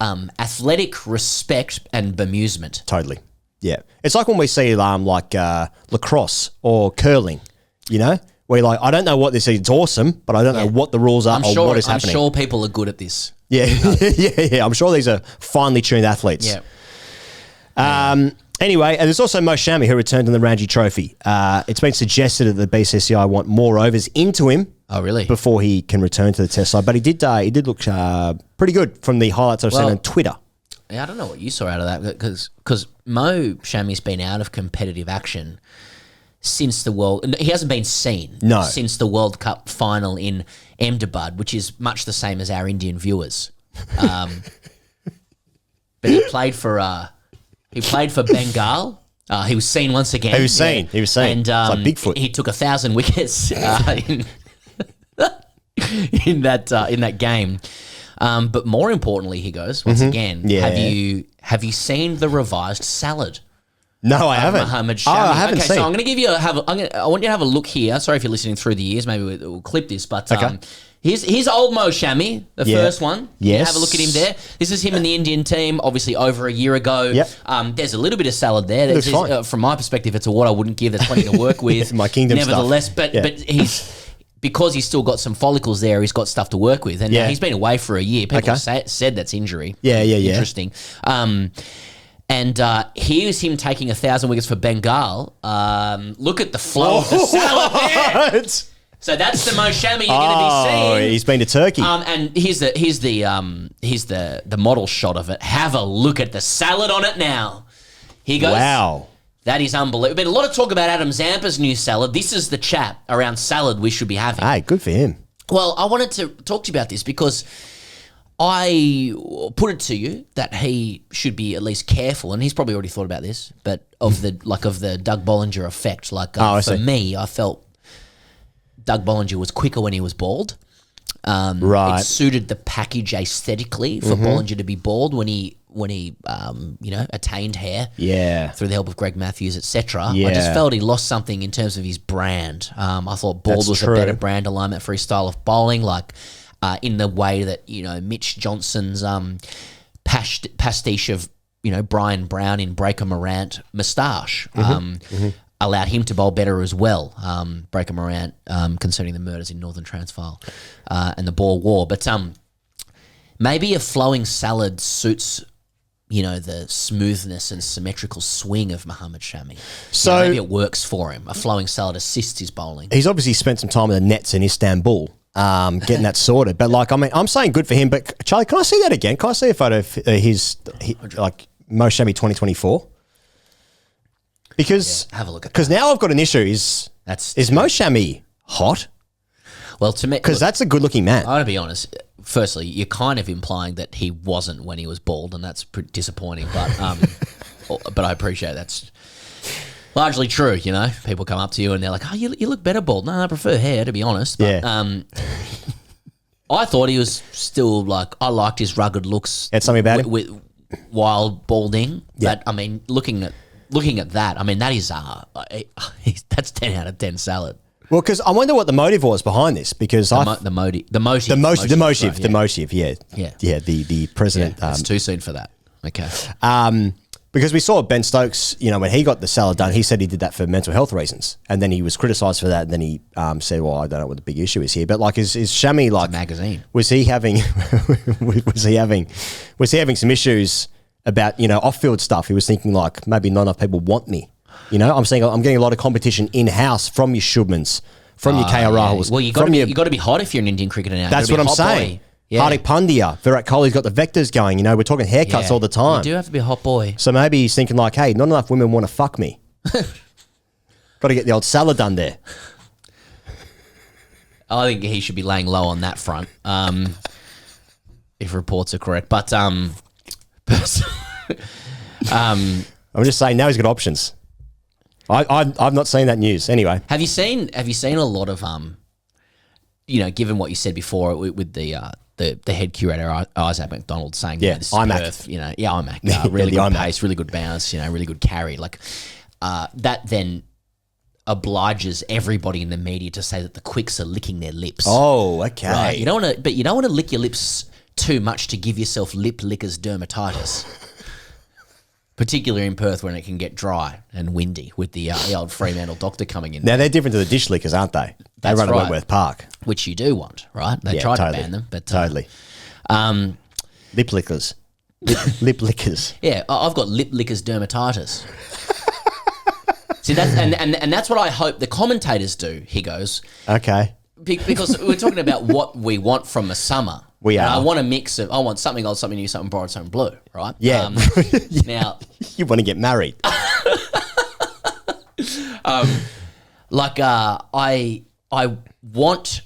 Speaker 2: athletic respect and bemusement.
Speaker 1: Totally. Yeah. It's like when we see lacrosse or curling, where you're like, I don't know what this is. It's awesome, but I don't know what the rules are or what is happening.
Speaker 2: I'm sure people are good at this.
Speaker 1: Yeah. Yeah. I'm sure these are finely tuned athletes.
Speaker 2: Yeah.
Speaker 1: Anyway, and there's also Mo Shami who returned in the Ranji Trophy. It's been suggested that the BCCI want more overs into him.
Speaker 2: Oh, really?
Speaker 1: Before he can return to the Test side, but he did look pretty good from the highlights I've seen on Twitter.
Speaker 2: Yeah, I don't know what you saw out of that because Mo Shami's been out of competitive action since he hasn't been seen since the World Cup final in Ahmedabad, which is much the same as our Indian viewers. But he played for Bengal. He was seen once again.
Speaker 1: He was seen. And it's like Bigfoot.
Speaker 2: He took 1,000 wickets in that game. But more importantly, he goes once again. Yeah. Have you seen the revised salad?
Speaker 1: No, I haven't.
Speaker 2: Mohammed Shami.
Speaker 1: I haven't seen.
Speaker 2: So I'm going to give you I want you to have a look here. Sorry if you're listening through the years. Maybe we'll clip this, but here's old Mo Shami, the first one.
Speaker 1: Yes.
Speaker 2: Have a look at him there. This is him in the Indian team, obviously over a year ago.
Speaker 1: Yep.
Speaker 2: There's a little bit of salad there.
Speaker 1: Looks fine.
Speaker 2: From my perspective, it's a what I wouldn't give. That's plenty to work with.
Speaker 1: My kingdom
Speaker 2: Nevertheless,
Speaker 1: stuff.
Speaker 2: but because he's still got some follicles there, he's got stuff to work with. And he's been away for a year. People said that's injury.
Speaker 1: Yeah.
Speaker 2: Interesting. And here's him taking 1,000 wickets for Bengal. Look at the flow of the salad there. So that's the Mo Shami you're going to be seeing.
Speaker 1: Oh, he's been to Turkey.
Speaker 2: And here's the model shot of it. Have a look at the salad on it now. Here goes.
Speaker 1: Wow.
Speaker 2: That is unbelievable. Been a lot of talk about Adam Zampa's new salad. This is the chat around salad we should be having.
Speaker 1: Hey, good for him.
Speaker 2: Well, I wanted to talk to you about this because I put it to you that he should be at least careful, and he's probably already thought about this, but of the Doug Bollinger effect. For me, I felt Doug Bollinger was quicker when he was bald.
Speaker 1: Right.
Speaker 2: It suited the package aesthetically for Bollinger to be bald when he attained hair.
Speaker 1: Yeah.
Speaker 2: Through the help of Greg Matthews, etc.
Speaker 1: Yeah.
Speaker 2: I just felt he lost something in terms of his brand. I thought bald
Speaker 1: That's
Speaker 2: was
Speaker 1: true.
Speaker 2: a better brand alignment for his style of bowling, like in the way that Mitch Johnson's pastiche of Brian Brown in Breaker Morant moustache allowed him to bowl better as well. Breaker Morant concerning the murders in Northern Transvaal and the Boer War, but maybe a flowing salad suits the smoothness and symmetrical swing of Mohammad Shami.
Speaker 1: So
Speaker 2: maybe it works for him. A flowing salad assists his bowling.
Speaker 1: He's obviously spent some time in the nets in Istanbul, getting that sorted. But I'm saying good for him. But Charlie, can I see that again? Can I see a photo of his Mo Shami 2024? Because
Speaker 2: have a look at
Speaker 1: because now I've got an issue. Is Mo Shami hot?
Speaker 2: Well, to me,
Speaker 1: because that's a good looking man.
Speaker 2: I want to be honest. Firstly, you're kind of implying that he wasn't when he was bald, and that's pretty disappointing. But but I appreciate that's largely true. People come up to you and they're like, "Oh, you look better bald." No, I prefer hair, to be honest. But, I thought he was still I liked his rugged looks.
Speaker 1: Had something about him
Speaker 2: while balding.
Speaker 1: Yeah.
Speaker 2: But I mean, looking at that, I mean that is that's 10 out of 10 salad.
Speaker 1: Well, because I wonder what the motive was behind this. Because
Speaker 2: the motive,
Speaker 1: the president.
Speaker 2: Yeah, it's too soon for that. Okay.
Speaker 1: Because we saw Ben Stokes, when he got the salad done, he said he did that for mental health reasons, and then he was criticised for that. And then he said, "Well, I don't know what the big issue is here." But is Shami
Speaker 2: it's a magazine?
Speaker 1: Was he having some issues about off-field stuff? He was thinking maybe not enough people want me. I'm saying I'm getting a lot of competition in-house from your Shubmans, from your KR Rahuls.
Speaker 2: Well, you got to be hot if you're an Indian cricketer now.
Speaker 1: That's what I'm saying. Yeah. Hardik Pandya, Virat Kohli's got the vectors going. We're talking haircuts all the time.
Speaker 2: You do have to be a hot boy.
Speaker 1: So maybe he's thinking hey, not enough women want to fuck me. Got to get the old salad done there.
Speaker 2: I think he should be laying low on that front, if reports are correct. But I'm
Speaker 1: just saying now he's got options. I've not seen that news anyway.
Speaker 2: Have you seen a lot of given what you said before with the head curator Isaac McDonald saying this is
Speaker 1: iMac.
Speaker 2: Perth, iMac, really good pace, really good bounce, really good carry, that then obliges everybody in the media to say that the quicks are licking their lips.
Speaker 1: Oh, okay.
Speaker 2: Right? You don't want to lick your lips too much to give yourself lip lickers dermatitis. Particularly in Perth when it can get dry and windy with the old Fremantle doctor coming in.
Speaker 1: Now, they're different to the dish lickers, aren't they? They run at Wentworth Park.
Speaker 2: Which you do want, right? They tried to ban them. But
Speaker 1: totally. Lip lickers. Lip lickers.
Speaker 2: Yeah, I've got lip lickers dermatitis. See, that's, and that's what I hope the commentators do, he goes.
Speaker 1: Okay.
Speaker 2: Because we're talking about what we want from a summer.
Speaker 1: We are.
Speaker 2: I want a mix of, I want something old, something new, something borrowed, something blue, right?
Speaker 1: Yeah.
Speaker 2: Now,
Speaker 1: you want to get married.
Speaker 2: I want,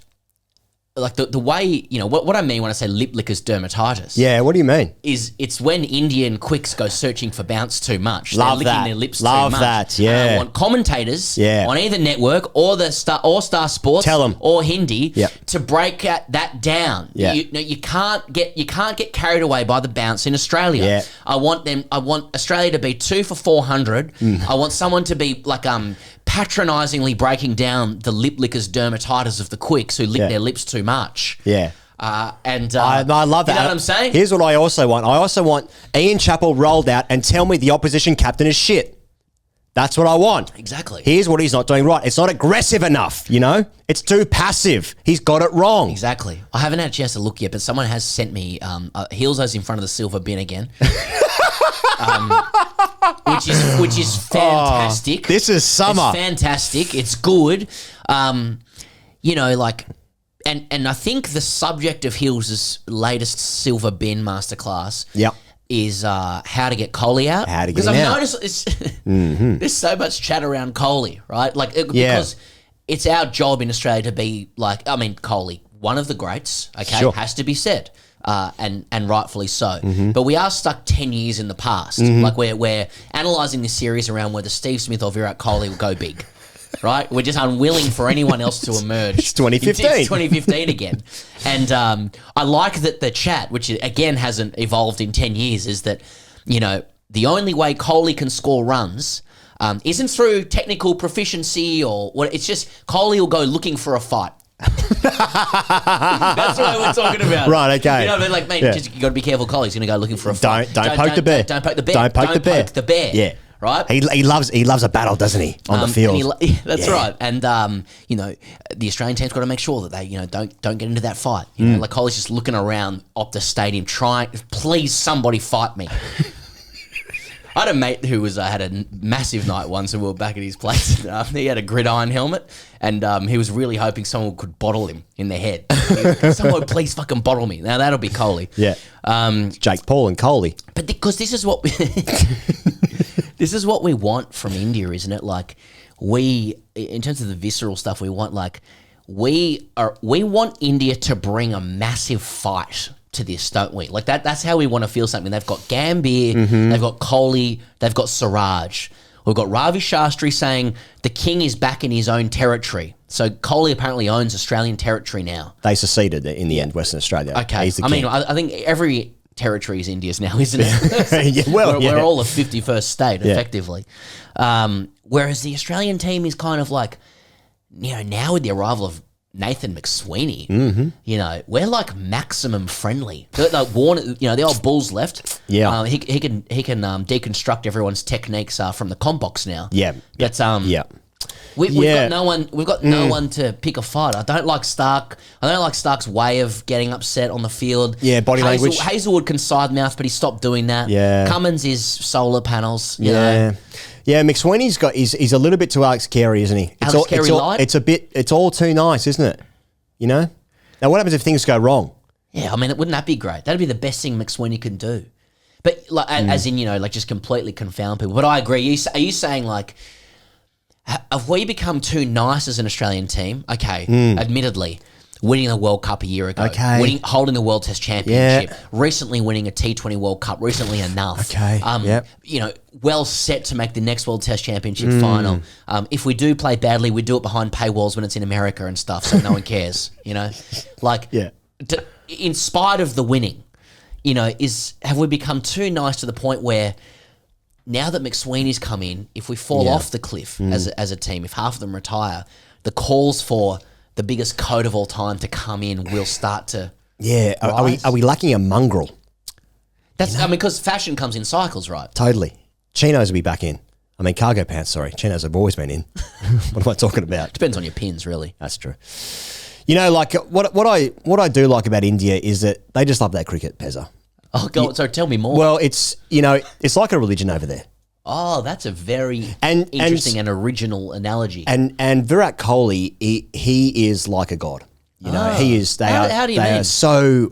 Speaker 2: the way, what I mean when I say lip lickers dermatitis.
Speaker 1: Yeah, what do you mean?
Speaker 2: It's when Indian quicks go searching for bounce too much.
Speaker 1: Love
Speaker 2: They're licking
Speaker 1: that.
Speaker 2: their lips
Speaker 1: Love
Speaker 2: too much.
Speaker 1: that, yeah.
Speaker 2: And I want commentators on either network or Star Sports
Speaker 1: Tell 'em.
Speaker 2: or Hindi to break that down.
Speaker 1: Yeah.
Speaker 2: You can't get carried away by the bounce in Australia.
Speaker 1: Yeah.
Speaker 2: I want Australia to be 2 for 400. I want someone to be patronisingly breaking down the lip lickers dermatitis of the quicks who lick their lips too much.
Speaker 1: Yeah.
Speaker 2: I
Speaker 1: love that.
Speaker 2: You know what I'm saying?
Speaker 1: Here's what I also want. I also want Ian Chappell rolled out and tell me the opposition captain is shit. That's what I want.
Speaker 2: Exactly.
Speaker 1: Here's what he's not doing right. It's not aggressive enough, It's too passive. He's got it wrong.
Speaker 2: Exactly. I haven't had a chance to look yet, but someone has sent me Heelzo's in front of the silver bin again. Which is fantastic.
Speaker 1: This is summer.
Speaker 2: It's fantastic. It's good. And I think the subject of Heels' latest silver bin masterclass is how to get Kohli out.
Speaker 1: How to get him out.
Speaker 2: Because I've noticed there's so much chat around Kohli, right? Because it's our job in Australia to be Kohli, one of the greats, okay, has to be said. And rightfully so. But we are stuck 10 years in the past. We're analysing this series around whether Steve Smith or Virat Kohli will go big. right? We're just unwilling for anyone else to emerge.
Speaker 1: It's 2015.
Speaker 2: It's 2015 again. And I like that the chat, which again hasn't evolved in 10 years, is that, you know, the only way Kohli can score runs isn't through technical proficiency or what. It's just Kohli will go looking for a fight. That's what we're talking about.
Speaker 1: Right, okay.
Speaker 2: You know what I mean? Like, mate, just, you got to be careful. Kohli's going to go looking for a fight.
Speaker 1: Don't poke the bear.
Speaker 2: Don't poke the bear.
Speaker 1: Don't poke the bear.
Speaker 2: Yeah. Right?
Speaker 1: He loves a battle, doesn't he, on the field?
Speaker 2: That's right. And, you know, the Australian team's got to make sure that they, you know, don't get into that fight. You know, like Kohli's just looking around Optus Stadium trying, please somebody fight me. I had a mate who had a massive night once, and we were back at his place. He had a gridiron helmet, and he was really hoping someone could bottle him in the head. Someone please fucking bottle me. Now that'll be Kohli.
Speaker 1: Yeah. Jake Paul and Kohli.
Speaker 2: But because this is what this is what we want from India, isn't it? Like, we, in terms of the visceral stuff, we want, like, we want India to bring a massive fight to this, don't we? Like, that's how we want to feel something. They've got Gambhir, they've got Kohli, they've got Siraj. We've got Ravi Shastri saying the king is back in his own territory. So Kohli apparently owns Australian territory now.
Speaker 1: They seceded in the end, Western Australia.
Speaker 2: Okay.
Speaker 1: He's the king.
Speaker 2: mean, I think every territory is India's now, isn't it? We're all a 51st state, effectively. Whereas the Australian team is kind of like, you know, now with the arrival of Nathan McSweeney, you know, we're like maximum friendly. Like Warner, you know, the old Bulls left.
Speaker 1: Yeah,
Speaker 2: he can deconstruct everyone's techniques from the comp box now.
Speaker 1: Yeah,
Speaker 2: that's We've got no one. We've got no one to pick a fight. I don't like Stark. I don't like Stark's way of getting upset on the field.
Speaker 1: Yeah, body language.
Speaker 2: Hazelwood can side mouth, but he stopped doing that.
Speaker 1: Yeah,
Speaker 2: Cummins is solar panels. You know?
Speaker 1: Yeah, McSweeney's got he's a little bit too Alex Carey, isn't he? It's all too nice, isn't it? You know? Now what happens if things go wrong?
Speaker 2: Yeah, I mean, wouldn't that be great? That'd be the best thing McSweeney can do. But like, as in, you know, like just completely confound people. But I agree. Are you saying like, have we become too nice as an Australian team? Okay, admittedly, winning the World Cup a year ago, holding the World Test Championship, recently winning a T20 World Cup, recently enough. You know, well set to make the next World Test Championship final. If we do play badly, we do it behind paywalls when it's in America and stuff, so no one cares. You know, like in spite of the winning, you know, have we become too nice to the point where now that McSweeney's come in, if we fall off the cliff as a team, if half of them retire, the calls for the biggest coat of all time to come in will start to
Speaker 1: are we lacking a mongrel?
Speaker 2: That's I mean, because fashion comes in cycles, right?
Speaker 1: Totally. Chinos will be back in. I mean, cargo pants, sorry. Chinos have always been in. What am I talking about?
Speaker 2: Depends on your pins, really.
Speaker 1: That's true. You know, like what I do like about India is that they just love their cricket, Pezza.
Speaker 2: Oh, God, so tell me more.
Speaker 1: Well, it's, you know, it's like a religion over there.
Speaker 2: Oh, that's a very interesting and original analogy.
Speaker 1: And Virat Kohli, he is like a god. You know, he is. They are so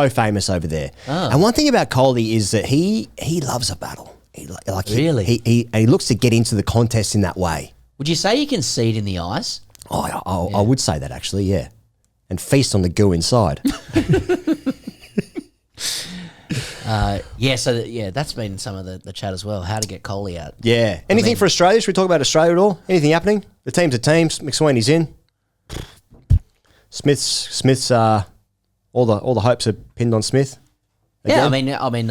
Speaker 1: famous over there. And one thing about Kohli is that he loves a battle. He looks to get into the contest in that way.
Speaker 2: Would you say you can see it in the eyes?
Speaker 1: Oh, I would say that actually, yeah. And feast on the goo inside.
Speaker 2: That's been some of the chat as well. How to get Kohli out.
Speaker 1: Yeah. Anything for Australia? Should we talk about Australia at all? Anything happening? The teams are teams. McSweeney's in. Smith's all the hopes are pinned on Smith. Again.
Speaker 2: Yeah, I mean,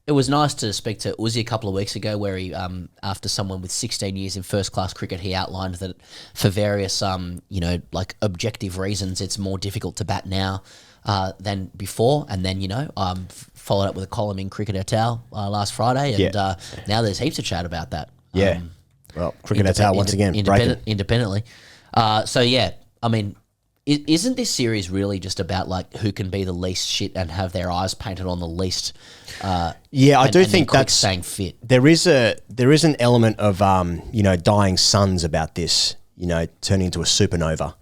Speaker 2: it was nice to speak to Uzi a couple of weeks ago, where he, after someone with 16 years in first class cricket, he outlined that for various, like objective reasons, it's more difficult to bat now than before. And then, followed up with a column in Cricket et al. Last Friday, and now there's heaps of chat about that.
Speaker 1: Yeah, well, Cricket et al. once again
Speaker 2: independently. I mean, isn't this series really just about like who can be the least shit and have their eyes painted on the least?
Speaker 1: I do think that's
Speaker 2: staying fit.
Speaker 1: There is an element of dying suns about this. Turning into a supernova.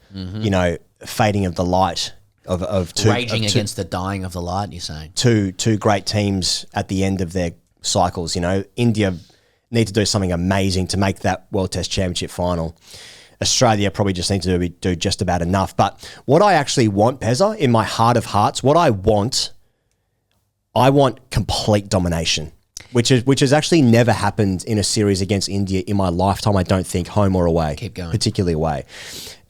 Speaker 1: Fading of the light of two
Speaker 2: raging against the dying of the light. You're saying
Speaker 1: two great teams at the end of their cycles. India need to do something amazing to make that World Test Championship final. Australia probably just need to do just about enough. But what I actually want, Pezza, in my heart of hearts, I want complete domination. which has actually never happened in a series against India in my lifetime. I don't think, home or away.
Speaker 2: Keep going.
Speaker 1: Particularly away.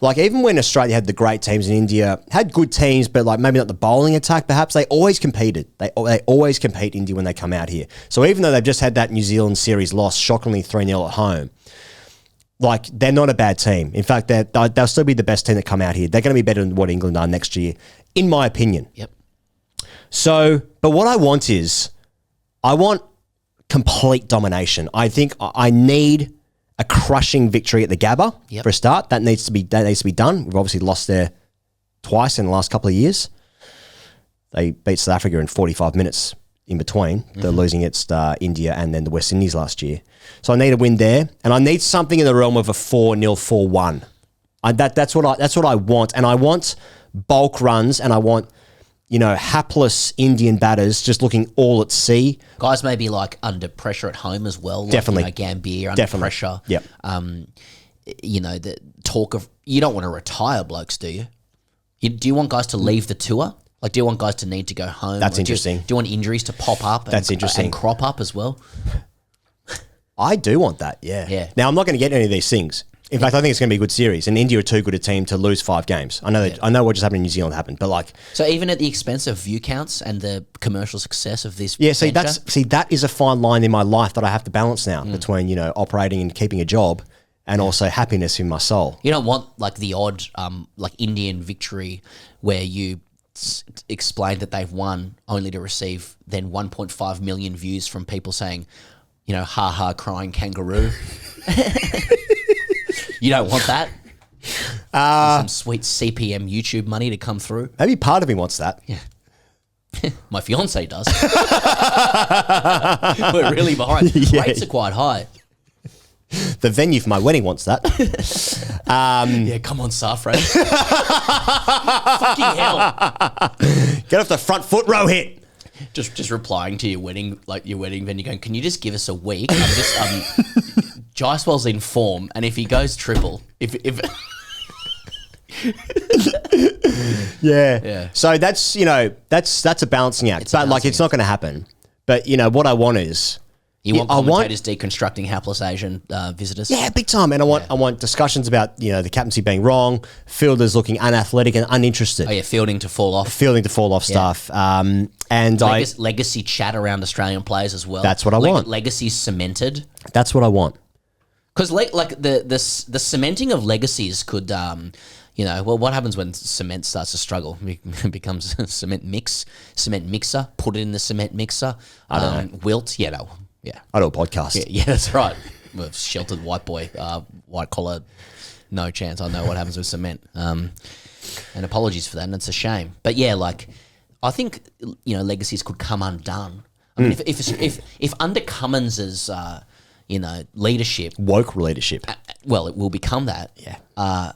Speaker 1: Like, even when Australia had the great teams in India, had good teams, but like maybe not the bowling attack, perhaps, they always competed. They always compete, India, when they come out here. So even though they've just had that New Zealand series loss, shockingly 3-0 at home, like, they're not a bad team. In fact, they'll still be the best team that come out here. They're going to be better than what England are next year, in my opinion.
Speaker 2: Yep.
Speaker 1: So, but what I want complete domination. I think I need a crushing victory at the Gabba for a start. That needs to be done. We've obviously lost there twice in the last couple of years. They beat South Africa in 45 minutes in between. They're losing against India and then the West Indies last year. So I need a win there, and I need something in the realm of a 4-0, 4-1. That's what I want, and I want bulk runs, and I want, hapless Indian batters just looking all at sea.
Speaker 2: Guys may be like under pressure at home as well. Like,
Speaker 1: Definitely.
Speaker 2: Gambier under pressure.
Speaker 1: Yep.
Speaker 2: The talk of, you don't want to retire blokes, do you? Do you want guys to leave the tour? Like, do you want guys to need to go home?
Speaker 1: That's interesting.
Speaker 2: Do you want injuries to pop up?
Speaker 1: That's interesting.
Speaker 2: And crop up as well?
Speaker 1: I do want that, yeah.
Speaker 2: Yeah.
Speaker 1: Now, I'm not going to get any of these things. In fact, I think it's going to be a good series. And India are too good a team to lose 5 games. I know what just happened in New Zealand happened, but like...
Speaker 2: So even at the expense of view counts and the commercial success of this
Speaker 1: venture? That is a fine line in my life that I have to balance now between, operating and keeping a job and also happiness in my soul.
Speaker 2: You don't want like the odd like Indian victory where you explain that they've won only to receive then 1.5 million views from people saying, ha ha, crying kangaroo. You don't want that? Some sweet CPM YouTube money to come through?
Speaker 1: Maybe part of me wants that.
Speaker 2: Yeah. My fiance does. We're really behind.
Speaker 1: Yeah.
Speaker 2: Rates are quite high.
Speaker 1: The venue for my wedding wants that.
Speaker 2: Yeah, come on, Safran. Fucking hell.
Speaker 1: Get off the front foot, Rohit.
Speaker 2: Just replying to your wedding venue going, can you just give us a week? Jaiswal's in form, and if he goes triple, if
Speaker 1: yeah. So that's a balancing act. It's not going to happen. But what I want is
Speaker 2: you want commentators deconstructing hapless Asian visitors.
Speaker 1: Yeah, big time. And I want discussions about the captaincy being wrong, fielders looking unathletic and uninterested.
Speaker 2: Oh yeah, fielding to fall off
Speaker 1: stuff. And
Speaker 2: legacy chat around Australian players as well.
Speaker 1: That's what I want.
Speaker 2: Legacies cemented.
Speaker 1: That's what I want.
Speaker 2: Because the cementing of legacies could, what happens when cement starts to struggle? It becomes a cement mixer. Put it in the cement mixer.
Speaker 1: I don't know.
Speaker 2: Wilt. Yeah, no. Yeah.
Speaker 1: I do a podcast.
Speaker 2: Yeah, that's right. Sheltered white boy, white collar. No chance. I know what happens with cement. And apologies for that. And it's a shame. But yeah, I think legacies could come undone. I mean, if under Cummins's leadership,
Speaker 1: woke leadership,
Speaker 2: well, it will become that.
Speaker 1: Yeah.
Speaker 2: I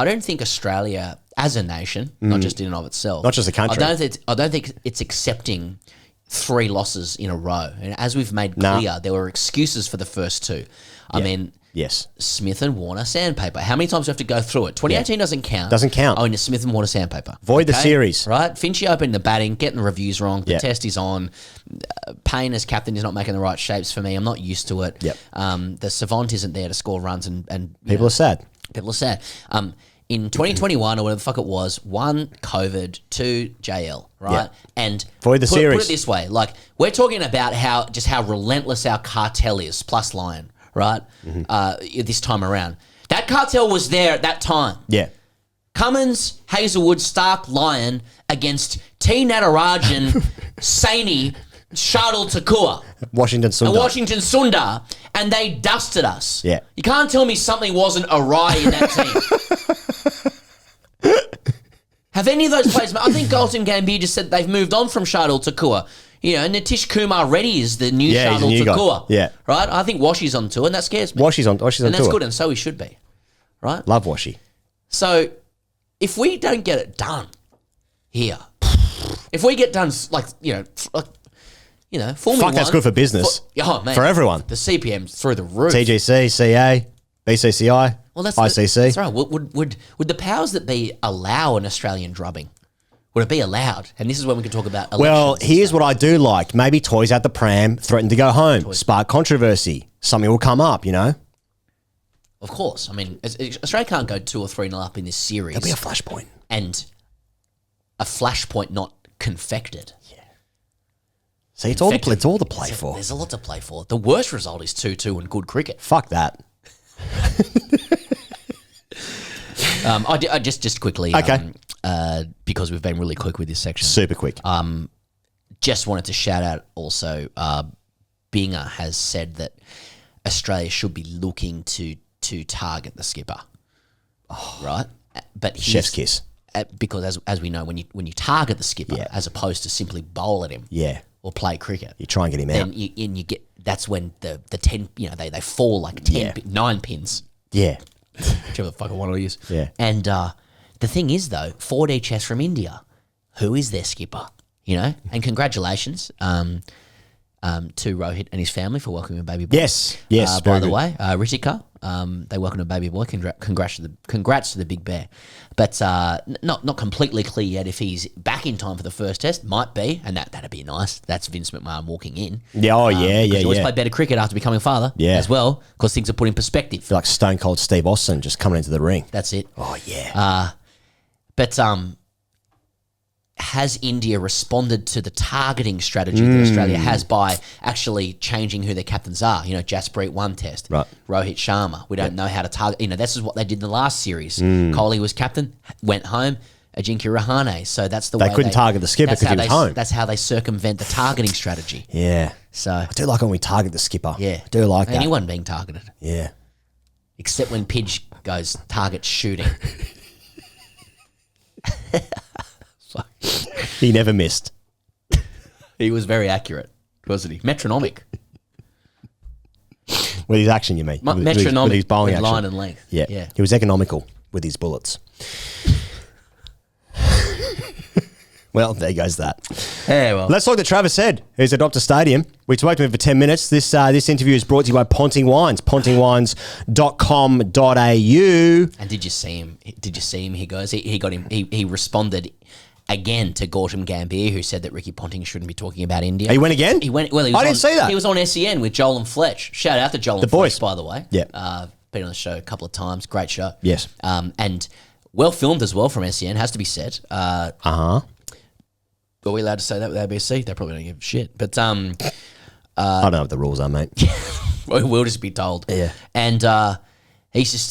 Speaker 2: don't think Australia as a nation, not just in and of itself,
Speaker 1: not just a country.
Speaker 2: I don't think it's accepting 3 losses in a row. And as we've made clear, there were excuses for the first 2. I mean,
Speaker 1: yes,
Speaker 2: Smith and Warner sandpaper. How many times do we have to go through it? 2018 doesn't count.
Speaker 1: Doesn't count.
Speaker 2: Oh, and it's Smith and Warner sandpaper.
Speaker 1: Void the series.
Speaker 2: Right? Finchie opening the batting, getting the reviews wrong. The test is on. Payne as captain is not making the right shapes for me. I'm not used to it.
Speaker 1: Yep.
Speaker 2: The savant isn't there to score runs and
Speaker 1: people are sad.
Speaker 2: People are sad. In 2021 or whatever the fuck it was, 1, COVID, 2, JL, right?
Speaker 1: Yeah.
Speaker 2: And
Speaker 1: Void the series.
Speaker 2: Put it this way, we're talking about how relentless our cartel is, plus Lion, right? This time around. That cartel was there at that time.
Speaker 1: Yeah.
Speaker 2: Cummins, Hazelwood, Stark, Lion against T. Natarajan, Sainy, Shardul Takua.
Speaker 1: Washington
Speaker 2: Sundar. And they dusted us.
Speaker 1: Yeah.
Speaker 2: You can't tell me something wasn't awry in that team. Have any of those players... I think Gautam Gambhir just said they've moved on from Shardul Takua. Nitish Kumar Reddy is the new Shardul Takua.
Speaker 1: Yeah.
Speaker 2: Right? I think Washi's on tour, and that scares me.
Speaker 1: Washi's on tour.
Speaker 2: And that's good, and so he should be. Right?
Speaker 1: Love Washi.
Speaker 2: So, if we don't get it done here, if we get done, Formula One...
Speaker 1: that's good for business. For everyone.
Speaker 2: The CPM's through the roof.
Speaker 1: TGC, CA, BCCI, ICC.
Speaker 2: That's right. Would the powers that be allow an Australian drubbing? Would it be allowed? And this is when we can talk about elections.
Speaker 1: Well, here's what I do like. Maybe toys out the pram, threaten to go home, spark controversy. Something will come up, you know?
Speaker 2: Of course. I mean, Australia can't go 2 or 3-0 up in this series.
Speaker 1: There'll be a flashpoint.
Speaker 2: And a flashpoint not confected.
Speaker 1: Yeah. See, it's all to play for.
Speaker 2: There's a lot to play for. The worst result is 2-2 in good cricket.
Speaker 1: Fuck that.
Speaker 2: I just quickly,
Speaker 1: okay.
Speaker 2: Because we've been really quick with this section.
Speaker 1: Super quick.
Speaker 2: Just wanted to shout out also, Binger has said that Australia should be looking to target the skipper. Right? But
Speaker 1: chef's kiss.
Speaker 2: Because as we know, when you target the skipper as opposed to simply bowl at him or play cricket,
Speaker 1: you try and get him out.
Speaker 2: And you get that's when the 10, they fall like 9 pins.
Speaker 1: Yeah.
Speaker 2: Whichever the fuck I want to use.
Speaker 1: Yeah.
Speaker 2: And the thing is, though, 4D chess from India, who is their skipper? You know? And congratulations to Rohit and his family for welcoming a baby boy.
Speaker 1: Yes.
Speaker 2: By the way, Ritika, they welcomed a baby boy. Congrats to the big bear. But not completely clear yet if he's back in time for the first test. Might be, and that'd be nice. That's Vince McMahon walking in.
Speaker 1: Yeah,
Speaker 2: He always played better cricket after becoming a father as well, because things are put in perspective.
Speaker 1: I feel like Stone Cold Steve Austin just coming into the ring.
Speaker 2: That's it.
Speaker 1: Oh, yeah.
Speaker 2: But has India responded to the targeting strategy that Australia has by actually changing who their captains are? You know, Jasprit one test,
Speaker 1: right.
Speaker 2: Rohit Sharma. We don't know how to target. You know, this is what they did in the last series. Kohli was captain, went home. Ajinkya Rahane. So that's the way
Speaker 1: they couldn't target the skipper because he was home.
Speaker 2: That's how they circumvent the targeting strategy.
Speaker 1: Yeah.
Speaker 2: So
Speaker 1: I do like when we target the skipper.
Speaker 2: Yeah,
Speaker 1: I do like that.
Speaker 2: Anyone being targeted.
Speaker 1: Yeah.
Speaker 2: Except when Pidge goes target shooting.
Speaker 1: He never missed.
Speaker 2: He was very accurate, wasn't he? Metronomic.
Speaker 1: With his action, you mean?
Speaker 2: Metronomic
Speaker 1: with his bowling
Speaker 2: with
Speaker 1: action.
Speaker 2: line and length.
Speaker 1: Yeah. He was economical with his bullets. Well, there goes that.
Speaker 2: Yeah, well.
Speaker 1: Let's talk to Travis Head, who's at Optus Stadium. We spoke to him for 10 minutes. This interview is brought to you by Ponting Wines, pontingwines.com.au.
Speaker 2: And did you see him? He goes. He responded again to Gautam Gambhir, who said that Ricky Ponting shouldn't be talking about India.
Speaker 1: He went again?
Speaker 2: He went. Well,
Speaker 1: I didn't see that.
Speaker 2: He was on SEN with Joel and Fletch. Shout out to Joel and
Speaker 1: boys.
Speaker 2: Fletch, by the way.
Speaker 1: Yeah.
Speaker 2: Been on the show a couple of times. Great show.
Speaker 1: Yes.
Speaker 2: And well filmed as well from SEN, has to be said. Are we allowed to say that with ABC? They probably don't give a shit. But
Speaker 1: I don't know what the rules are, mate.
Speaker 2: We'll just be told.
Speaker 1: Yeah.
Speaker 2: And he's just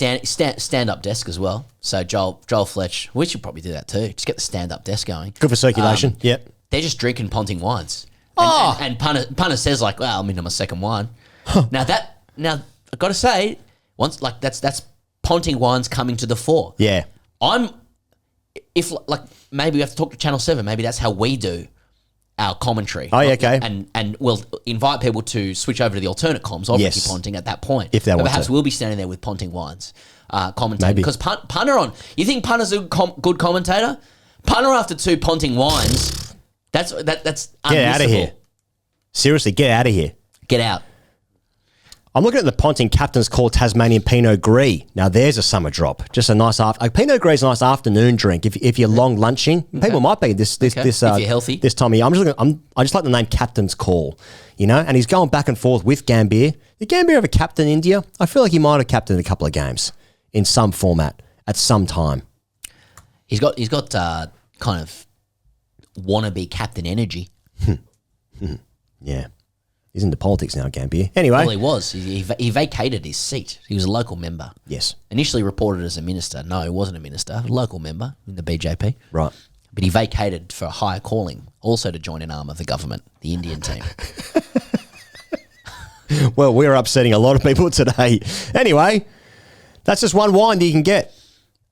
Speaker 2: stand-up desk as well. So Joel Fletch, we should probably do that too. Just get the stand-up desk going.
Speaker 1: Good for circulation. Yep.
Speaker 2: They're just drinking Ponting wines. And Punter says like, well, I'm into my second wine. Now I've got to say, once like that's Ponting wines coming to the fore.
Speaker 1: Yeah.
Speaker 2: If maybe we have to talk to Channel 7. Maybe that's how we do our commentary.
Speaker 1: Oh, yeah, okay.
Speaker 2: And we'll invite people to switch over to the alternate comms of Ricky Ponting at that point.
Speaker 1: If they want
Speaker 2: perhaps
Speaker 1: to.
Speaker 2: we'll be standing there with Ponting Wines commentating.
Speaker 1: Maybe.
Speaker 2: Because Punter on... You think Punter's a good commentator? Punter after 2 Ponting Wines, that's unmissable.
Speaker 1: Get out of here. Seriously, get out of here.
Speaker 2: Get out.
Speaker 1: I'm looking at the Ponting Captain's Call Tasmanian Pinot Gris. Now, there's a summer drop. Just a nice Pinot Gris is a nice afternoon drink. If you're long lunching, people might be this
Speaker 2: if you're healthy.
Speaker 1: This time of year. I just like the name Captain's Call, you know. And he's going back and forth with Gambhir. Did Gambhir ever captain India? I feel like he might have captained a couple of games in some format at some time.
Speaker 2: He's got kind of wannabe captain energy.
Speaker 1: Yeah. He's into politics now, Gambhir. Anyway.
Speaker 2: Well, he was. He vacated his seat. He was a local member.
Speaker 1: Yes.
Speaker 2: Initially reported as a minister. No, he wasn't a minister. A local member in the BJP.
Speaker 1: Right.
Speaker 2: But he vacated for a higher calling, also to join an arm of the government, the Indian team.
Speaker 1: Well, we're upsetting a lot of people today. Anyway, that's just one wine that you can get.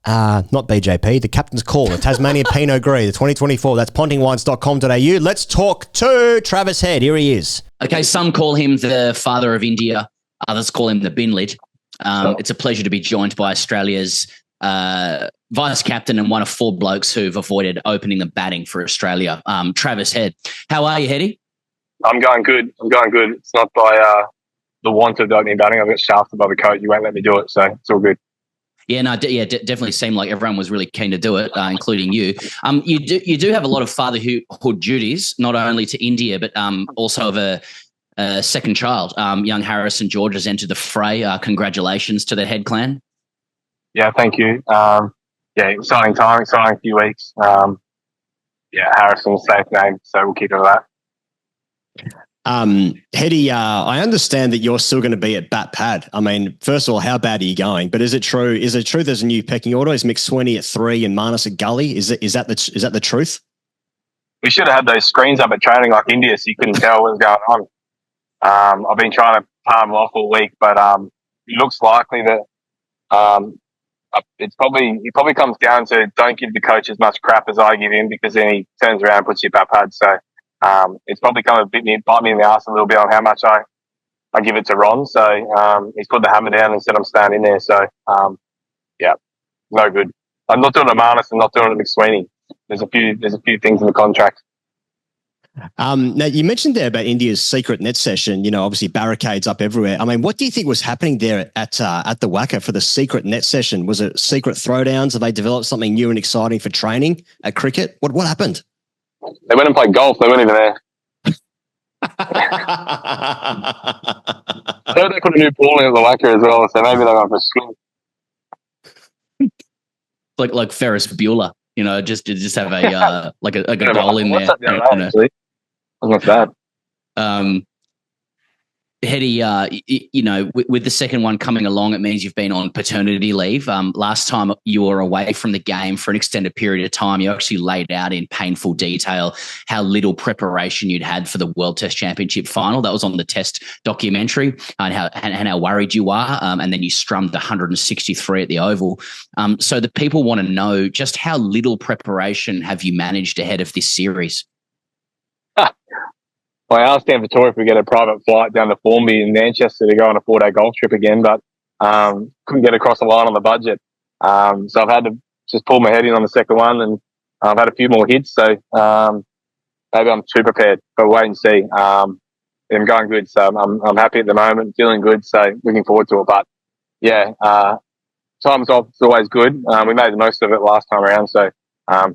Speaker 1: Not BJP, the Captain's Call, the Tasmanian Pinot Gris, the 2024. That's pontingwines.com.au. Let's talk to Travis Head. Here he is.
Speaker 3: Okay, some call him the father of India. Others call him the bin lid. It's a pleasure to be joined by Australia's vice captain and one of 4 blokes who've avoided opening the batting for Australia, Travis Head. How are you, Heady?
Speaker 4: I'm going good. It's not by the want of opening batting. I've got shafted by the coach. You won't let me do it, so it's all good.
Speaker 3: Yeah, no, definitely seemed like everyone was really keen to do it, including you. You do have a lot of fatherhood duties, not only to India, but also of a second child. Young Harrison George has entered the fray. Congratulations to the head clan.
Speaker 4: Yeah, thank you. Exciting time, exciting few weeks. Harrison's safe name, so we'll keep it at that.
Speaker 1: Hetty, I understand that you're still going to be at Bat Pad. I mean, first of all, how bad are you going? But is it true? Is it true there's a new pecking order? Is McSweeney at 3 and Marnus at Gully? Is that the truth?
Speaker 4: We should have had those screens up at training like India, so you couldn't tell what was going on. I've been trying to palm him off all week, but it looks likely that it probably comes down to don't give the coach as much crap as I give him, because then he turns around and puts you at Bat Pad. So it's probably come bite me in the arse a little bit on how much I give it to Ron. So he's put the hammer down and said I'm staying in there. So no good. I'm not doing it at Marnus and not doing it at McSweeney. There's a few things in the contract.
Speaker 1: Now, you mentioned there about India's secret net session, obviously barricades up everywhere. I mean, what do you think was happening there at the WACA for the secret net session? Was it secret throwdowns? Have they developed something new and exciting for training at cricket? What happened?
Speaker 4: They went and played golf. They weren't even there. I heard they put a new pool in at the WACA as well, so maybe they went for a swim.
Speaker 3: Like Ferris Bueller, just have a like a goal in there.
Speaker 4: Actually? What's that?
Speaker 3: Hetty, with the second one coming along, it means you've been on paternity leave. Last time you were away from the game for an extended period of time, you actually laid out in painful detail how little preparation you'd had for the World Test Championship final. That was on the Test documentary, and how worried you are. And then you strummed 163 at the Oval. So the people want to know just how little preparation have you managed ahead of this series?
Speaker 4: Well, I asked Dan Vittori if we get a private flight down to Formby in Manchester to go on a 4-day golf trip again, but couldn't get across the line on the budget. So I've had to just pull my head in on the second one, and I've had a few more hits. So maybe I'm too prepared, but wait and see. I'm going good, so I'm happy at the moment, feeling good. So looking forward to it. But time's off. It's always good. We made the most of it last time around, so I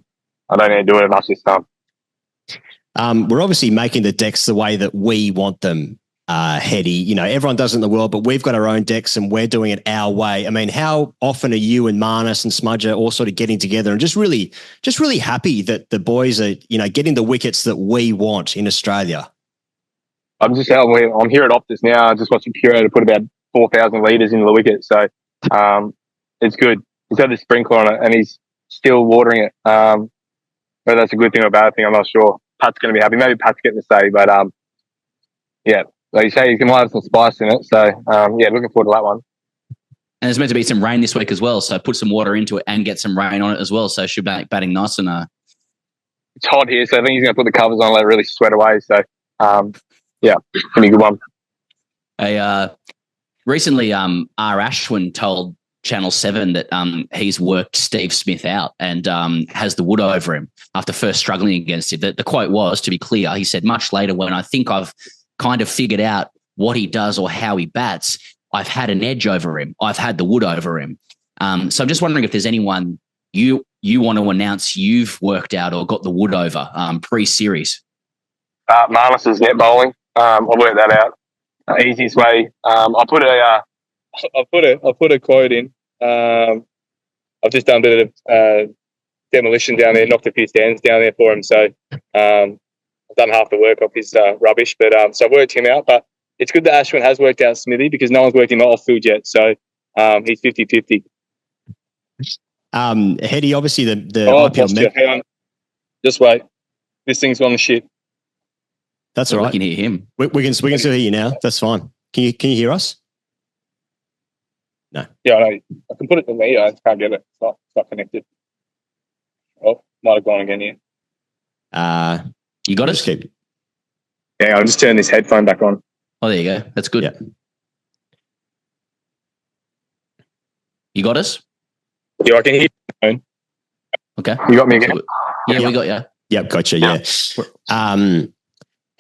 Speaker 4: don't need to do it enough this time.
Speaker 1: We're obviously making the decks the way that we want them, Hetty. Everyone does it in the world, but we've got our own decks and we're doing it our way. I mean, how often are you and Marnus and Smudger all sort of getting together and just really happy that the boys are, getting the wickets that we want in Australia?
Speaker 4: I'm here at Optus now. I just watched Puro to put about 4,000 litres into the wicket. So it's good. He's had the sprinkler on it and he's still watering it. Whether that's a good thing or a bad thing, I'm not sure. Pat's going to be happy. Maybe Pat's getting to say, but like you say, he's going to have some spice in it. So looking forward to that one.
Speaker 3: And there's meant to be some rain this week as well, so put some water into it and get some rain on it as well. So should be batting nice and.
Speaker 4: It's hot here, so I think he's going to put the covers on and let it really sweat away. So going to be a good one.
Speaker 3: Recently, R. Ashwin told Channel 7 that he's worked Steve Smith out and has the wood over him after first struggling against him. The quote was, to be clear, he said, much later when I think I've kind of figured out what he does or how he bats, I've had an edge over him. I've had the wood over him. So I'm just wondering if there's anyone you want to announce you've worked out or got the wood over pre-series.
Speaker 4: Marnus's net bowling. I'll work that out. Easiest way. I'll put a quote in. I've just done a bit of demolition down there, knocked a few stands down there for him. So I've done half the work off his rubbish. But so I've worked him out. But it's good that Ashwin has worked out Smithy because no one's worked him off field yet. So he's 50-50.
Speaker 1: Hetty, obviously the
Speaker 4: IPL. Hang on. Just wait. This thing's on the shit.
Speaker 1: That's all right.
Speaker 3: We can hear him.
Speaker 1: We can still hear you now. That's fine. Can you hear us? No.
Speaker 4: Yeah, I can put it in me. I can't get it. It's not connected. Oh, might have gone again here.
Speaker 3: You got it?
Speaker 4: Yeah, I'll just turn this headphone back on.
Speaker 3: Oh, there you go. That's good.
Speaker 1: Yeah.
Speaker 3: You got us?
Speaker 4: Yeah, I can hear you.
Speaker 3: Okay.
Speaker 4: You got me again?
Speaker 3: Yeah, we got you.
Speaker 1: Yep, gotcha. Yeah.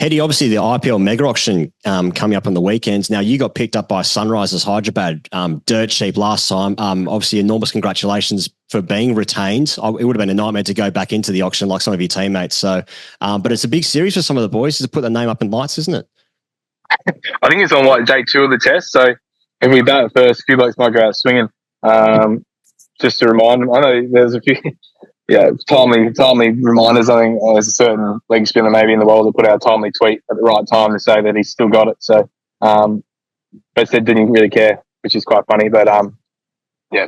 Speaker 1: Hetty, obviously the IPL mega auction coming up on the weekends. Now, you got picked up by Sunrisers Hyderabad, dirt cheap last time. Obviously, enormous congratulations for being retained. It would have been a nightmare to go back into the auction like some of your teammates. So, but it's a big series for some of the boys to put their name up in lights, isn't it?
Speaker 4: I think it's on like day 2 of the test. So if we bat first, a few blokes might go out swinging. Just to remind them, I know there's a few, timely reminders. I think there's a certain leg spinner maybe in the world that put out a timely tweet at the right time to say that he's still got it. So, but said didn't really care, which is quite funny. But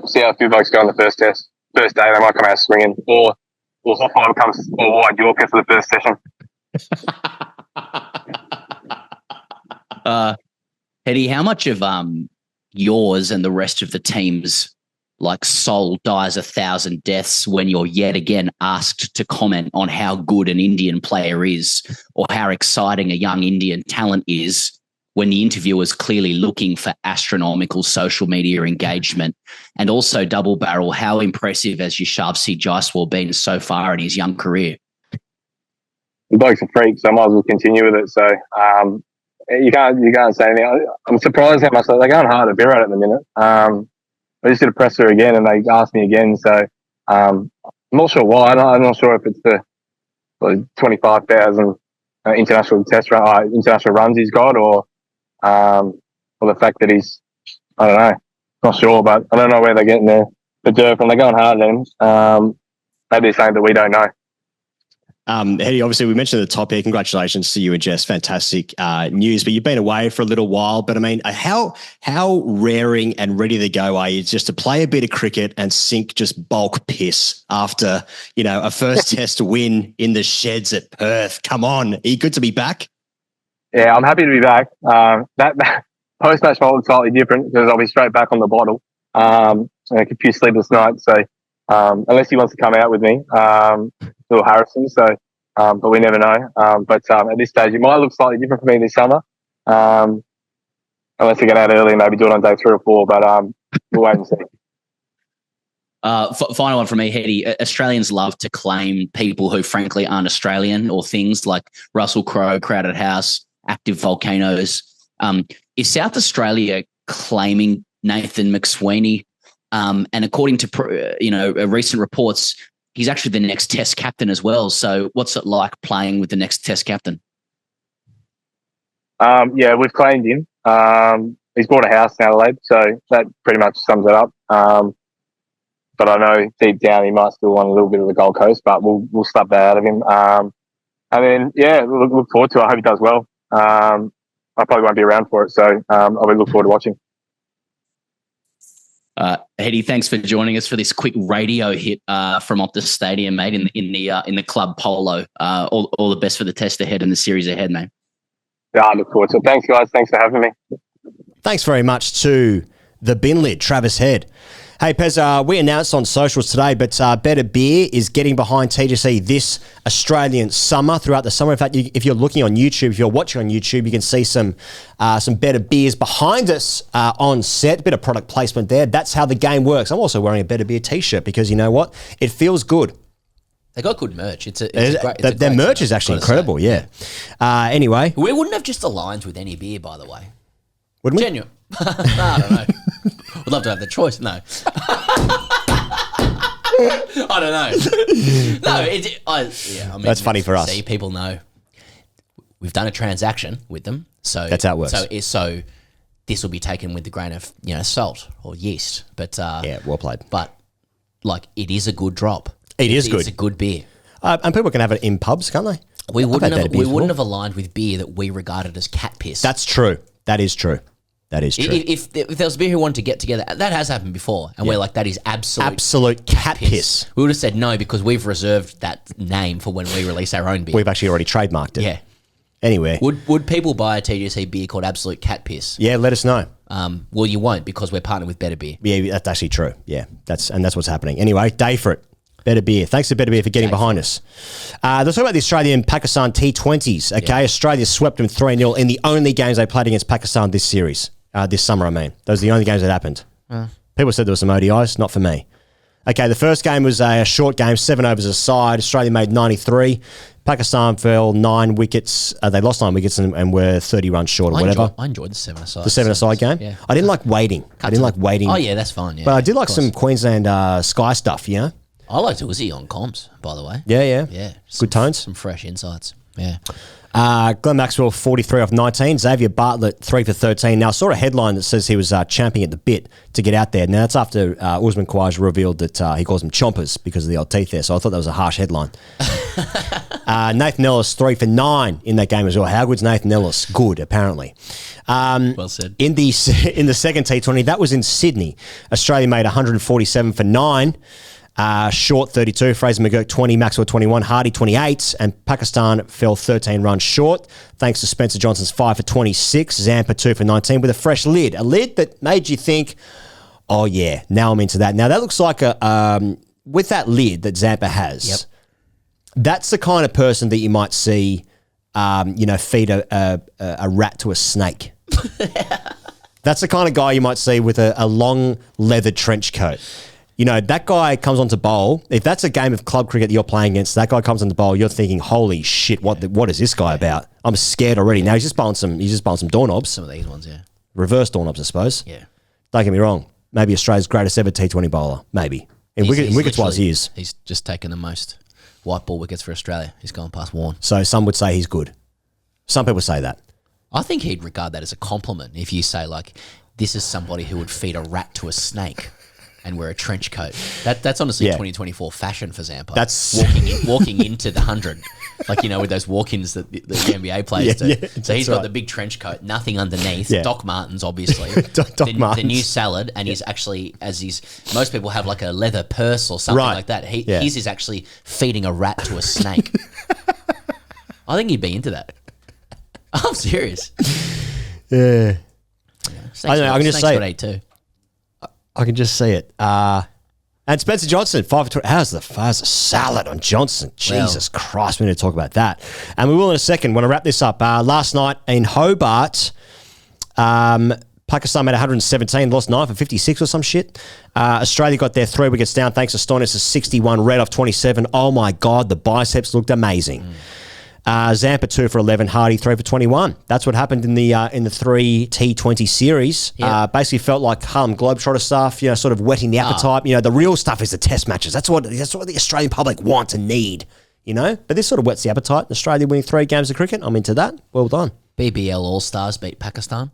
Speaker 4: see how a few blokes go on the first test. First day they might come out swinging, or Hoffman comes or wide Yorker for the first session.
Speaker 3: Eddie, how much of yours and the rest of the team's soul dies 1,000 deaths when you're yet again asked to comment on how good an Indian player is or how exciting a young Indian talent is when the interviewer is clearly looking for astronomical social media engagement? And also double barrel, how impressive has Yashasvi Jaiswal been so far in his young career?
Speaker 4: The bloke's a freak, so I might as well continue with it. So you can't say anything. I'm surprised how much they're going hard at Virat at the minute. I just did a presser again, and they asked me again. So I'm not sure why. I'm not sure if it's the 25,000 international runs he's got, or the fact that he's, I don't know, not sure. But I don't know where they're getting the dirt from. They're going hard at him. Maybe they're saying that we don't know.
Speaker 1: Hetty, obviously we mentioned at the top here, congratulations to you and Jess. Fantastic news, but you've been away for a little while. But I mean, how raring and ready to go are you just to play a bit of cricket and sink just bulk piss after, a first test win in the sheds at Perth? Come on. Are you good to be back?
Speaker 4: Yeah, I'm happy to be back. That post-match role is slightly different because I'll be straight back on the bottle. A few sleepless nights. So unless he wants to come out with me, little Harrison. So, but we never know. But at this stage, it might look slightly different for me this summer. Unless I get out early and maybe do it on day 3 or 4. But we'll wait and see.
Speaker 3: Final one from me, Hetty. Australians love to claim people who frankly aren't Australian or things like Russell Crowe, Crowded House, active volcanoes. Is South Australia claiming Nathan McSweeney? And according to recent reports, he's actually the next Test captain as well. So what's it like playing with the next Test captain?
Speaker 4: We've claimed him. He's bought a house in Adelaide, so that pretty much sums it up. But I know deep down he might still want a little bit of the Gold Coast, but we'll slap that out of him. And then, look forward to it. I hope he does well. I probably won't be around for it, so I'll look forward to watching.
Speaker 3: Hetty, thanks for joining us for this quick radio hit from Optus Stadium, mate. In the club polo. All the best for the test ahead and the series ahead, mate.
Speaker 4: Yeah, I look forward to it. Thanks, guys. Thanks for having me.
Speaker 1: Thanks very much to the bin lid, Travis Head. Hey, Pez, we announced on socials today, but Better Beer is getting behind TGC this Australian summer, throughout the summer. In fact, if you're looking on YouTube, if you're watching on YouTube, you can see some Better Beers behind us on set. A bit of product placement there. That's how the game works. I'm also wearing a Better Beer t-shirt because you know what? It feels good.
Speaker 2: They got good merch.
Speaker 1: Their merch is actually incredible, yeah. Anyway.
Speaker 2: We wouldn't have just aligned with any beer, by the way.
Speaker 1: Wouldn't we?
Speaker 2: Genuine. I don't know. Would love to have the choice. No. I don't know. No,
Speaker 1: that's funny for us.
Speaker 2: See, people know we've done a transaction with them, so
Speaker 1: that's how it works.
Speaker 2: So this will be taken with the grain of salt or yeast. But
Speaker 1: well played.
Speaker 2: But it is a good drop.
Speaker 1: It is good.
Speaker 2: It's a good beer,
Speaker 1: and people can have it in pubs, can't they?
Speaker 2: We wouldn't have aligned with beer that we regarded as cat piss.
Speaker 1: That's true. That is true. That is true.
Speaker 2: If there was a beer who wanted to get together, that has happened before, and we're like, that is
Speaker 1: absolute cat piss.
Speaker 2: We would have said no because we've reserved that name for when we release our own beer.
Speaker 1: We've actually already trademarked it.
Speaker 2: Yeah.
Speaker 1: Anyway,
Speaker 2: would people buy a TGC beer called Absolute Cat Piss?
Speaker 1: Yeah, let us know.
Speaker 2: Well, you won't because we're partnered with Better Beer.
Speaker 1: Yeah, that's actually true. Yeah, that's what's happening. Anyway, day for it. Better Beer. Thanks to Better Beer for getting behind us. Let's talk about the Australian-Pakistan T20s. Okay, yeah. Australia swept them 3-0 in the only games they played against Pakistan this series. This summer, I mean. Those are the only games that happened. People said there were some ODIs, not for me. Okay, the first game was a short game, 7 overs aside. Australia made 93. Pakistan fell 9 wickets. They lost 9 wickets and were 30 runs short or whatever.
Speaker 2: I enjoyed the 7-a-side.
Speaker 1: The 7-a-side game?
Speaker 2: Yeah.
Speaker 1: I didn't like waiting.
Speaker 2: Oh, yeah, that's fine. Yeah,
Speaker 1: But I did like some Queensland Sky stuff, you know?
Speaker 2: I liked Uzi on comms, by the way.
Speaker 1: Yeah.
Speaker 2: Yeah.
Speaker 1: Good tones.
Speaker 2: Some fresh insights. Yeah.
Speaker 1: Glenn Maxwell, 43 off 19. Xavier Bartlett, 3 for 13. Now, I saw a headline that says he was champing at the bit to get out there. Now, that's after Usman Khawaja revealed that he calls them chompers because of the old teeth there. So I thought that was a harsh headline. Nathan Ellis, 3 for 9 in that game as well. How good's Nathan Ellis? Good, apparently.
Speaker 2: Well said.
Speaker 1: In the second T20, that was in Sydney. Australia made 147 for 9. Short 32, Fraser McGurk 20, Maxwell 21, Hardy 28, and Pakistan fell 13 runs short thanks to Spencer Johnson's 5 for 26, Zampa 2 for 19 with a fresh lid. A lid that made you think, oh yeah, now I'm into that. Now that looks like with that lid that Zampa has, that's the kind of person that you might see, feed a rat to a snake. That's the kind of guy you might see with a long leather trench coat. You know, that guy comes on to bowl. If that's a game of club cricket that you're playing against, that guy comes on to bowl, you're thinking, holy shit, what is this guy about? I'm scared already. Now he's just bowling some doorknobs.
Speaker 2: Some of these ones, yeah.
Speaker 1: Reverse doorknobs, I suppose.
Speaker 2: Yeah.
Speaker 1: Don't get me wrong. Maybe Australia's greatest ever T20 bowler. Maybe. In wickets-wise, he is.
Speaker 2: He's just taken the most white ball wickets for Australia. He's gone past Warne.
Speaker 1: So some would say he's good. Some people say that.
Speaker 2: I think he'd regard that as a compliment if you say, like, this is somebody who would feed a rat to a snake and wear a trench coat. That's honestly 2024 fashion for Zampa.
Speaker 1: That's
Speaker 2: walking into the 100, like, you know, with those walk-ins that the NBA players do. So he's got the big trench coat, nothing underneath. Doc Martens, obviously.
Speaker 1: Martens.
Speaker 2: The new salad, and he's actually, most people have like a leather purse or something like that. His is actually feeding a rat to a snake. I think he'd be into that. I'm serious.
Speaker 1: Yeah. I know. I can just say
Speaker 2: it too.
Speaker 1: I can just see it. And Spencer Johnson, 5 for 20. How's the salad on Johnson? Jesus Christ, we need to talk about that. And we will in a second. Want to wrap this up. Last night in Hobart, Pakistan made 117, lost 9 for 56 or some shit. Australia got their 3 wickets down thanks to Stoinis' 61 red off 27. Oh my God, the biceps looked amazing. Zampa 2 for 11, Hardy 3 for 21. That's what happened in the 3 T20 series. Basically felt like Harlem Globetrotter stuff, you know, sort of whetting the appetite. You know, the real stuff is the test matches. That's what the Australian public want and need, you know. But this sort of whets the appetite. Australia winning 3 games of cricket. I'm into that. Well done.
Speaker 2: BBL All-Stars beat Pakistan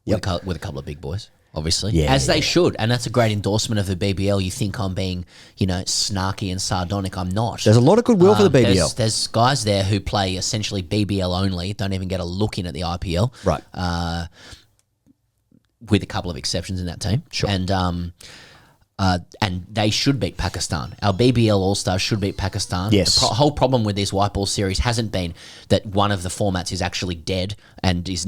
Speaker 2: with a couple of big boys. Obviously, they should, and that's a great endorsement of the BBL. You think I'm being, you know, snarky and sardonic. I'm not.
Speaker 1: There's a lot of goodwill for the BBL.
Speaker 2: There's guys there who play essentially BBL only, don't even get a look in at the IPL.
Speaker 1: Right.
Speaker 2: With a couple of exceptions in that team.
Speaker 1: Sure.
Speaker 2: And they should beat Pakistan. Our BBL All-Stars should beat Pakistan.
Speaker 1: Yes.
Speaker 2: The whole problem with this white ball series hasn't been that one of the formats is actually dead and is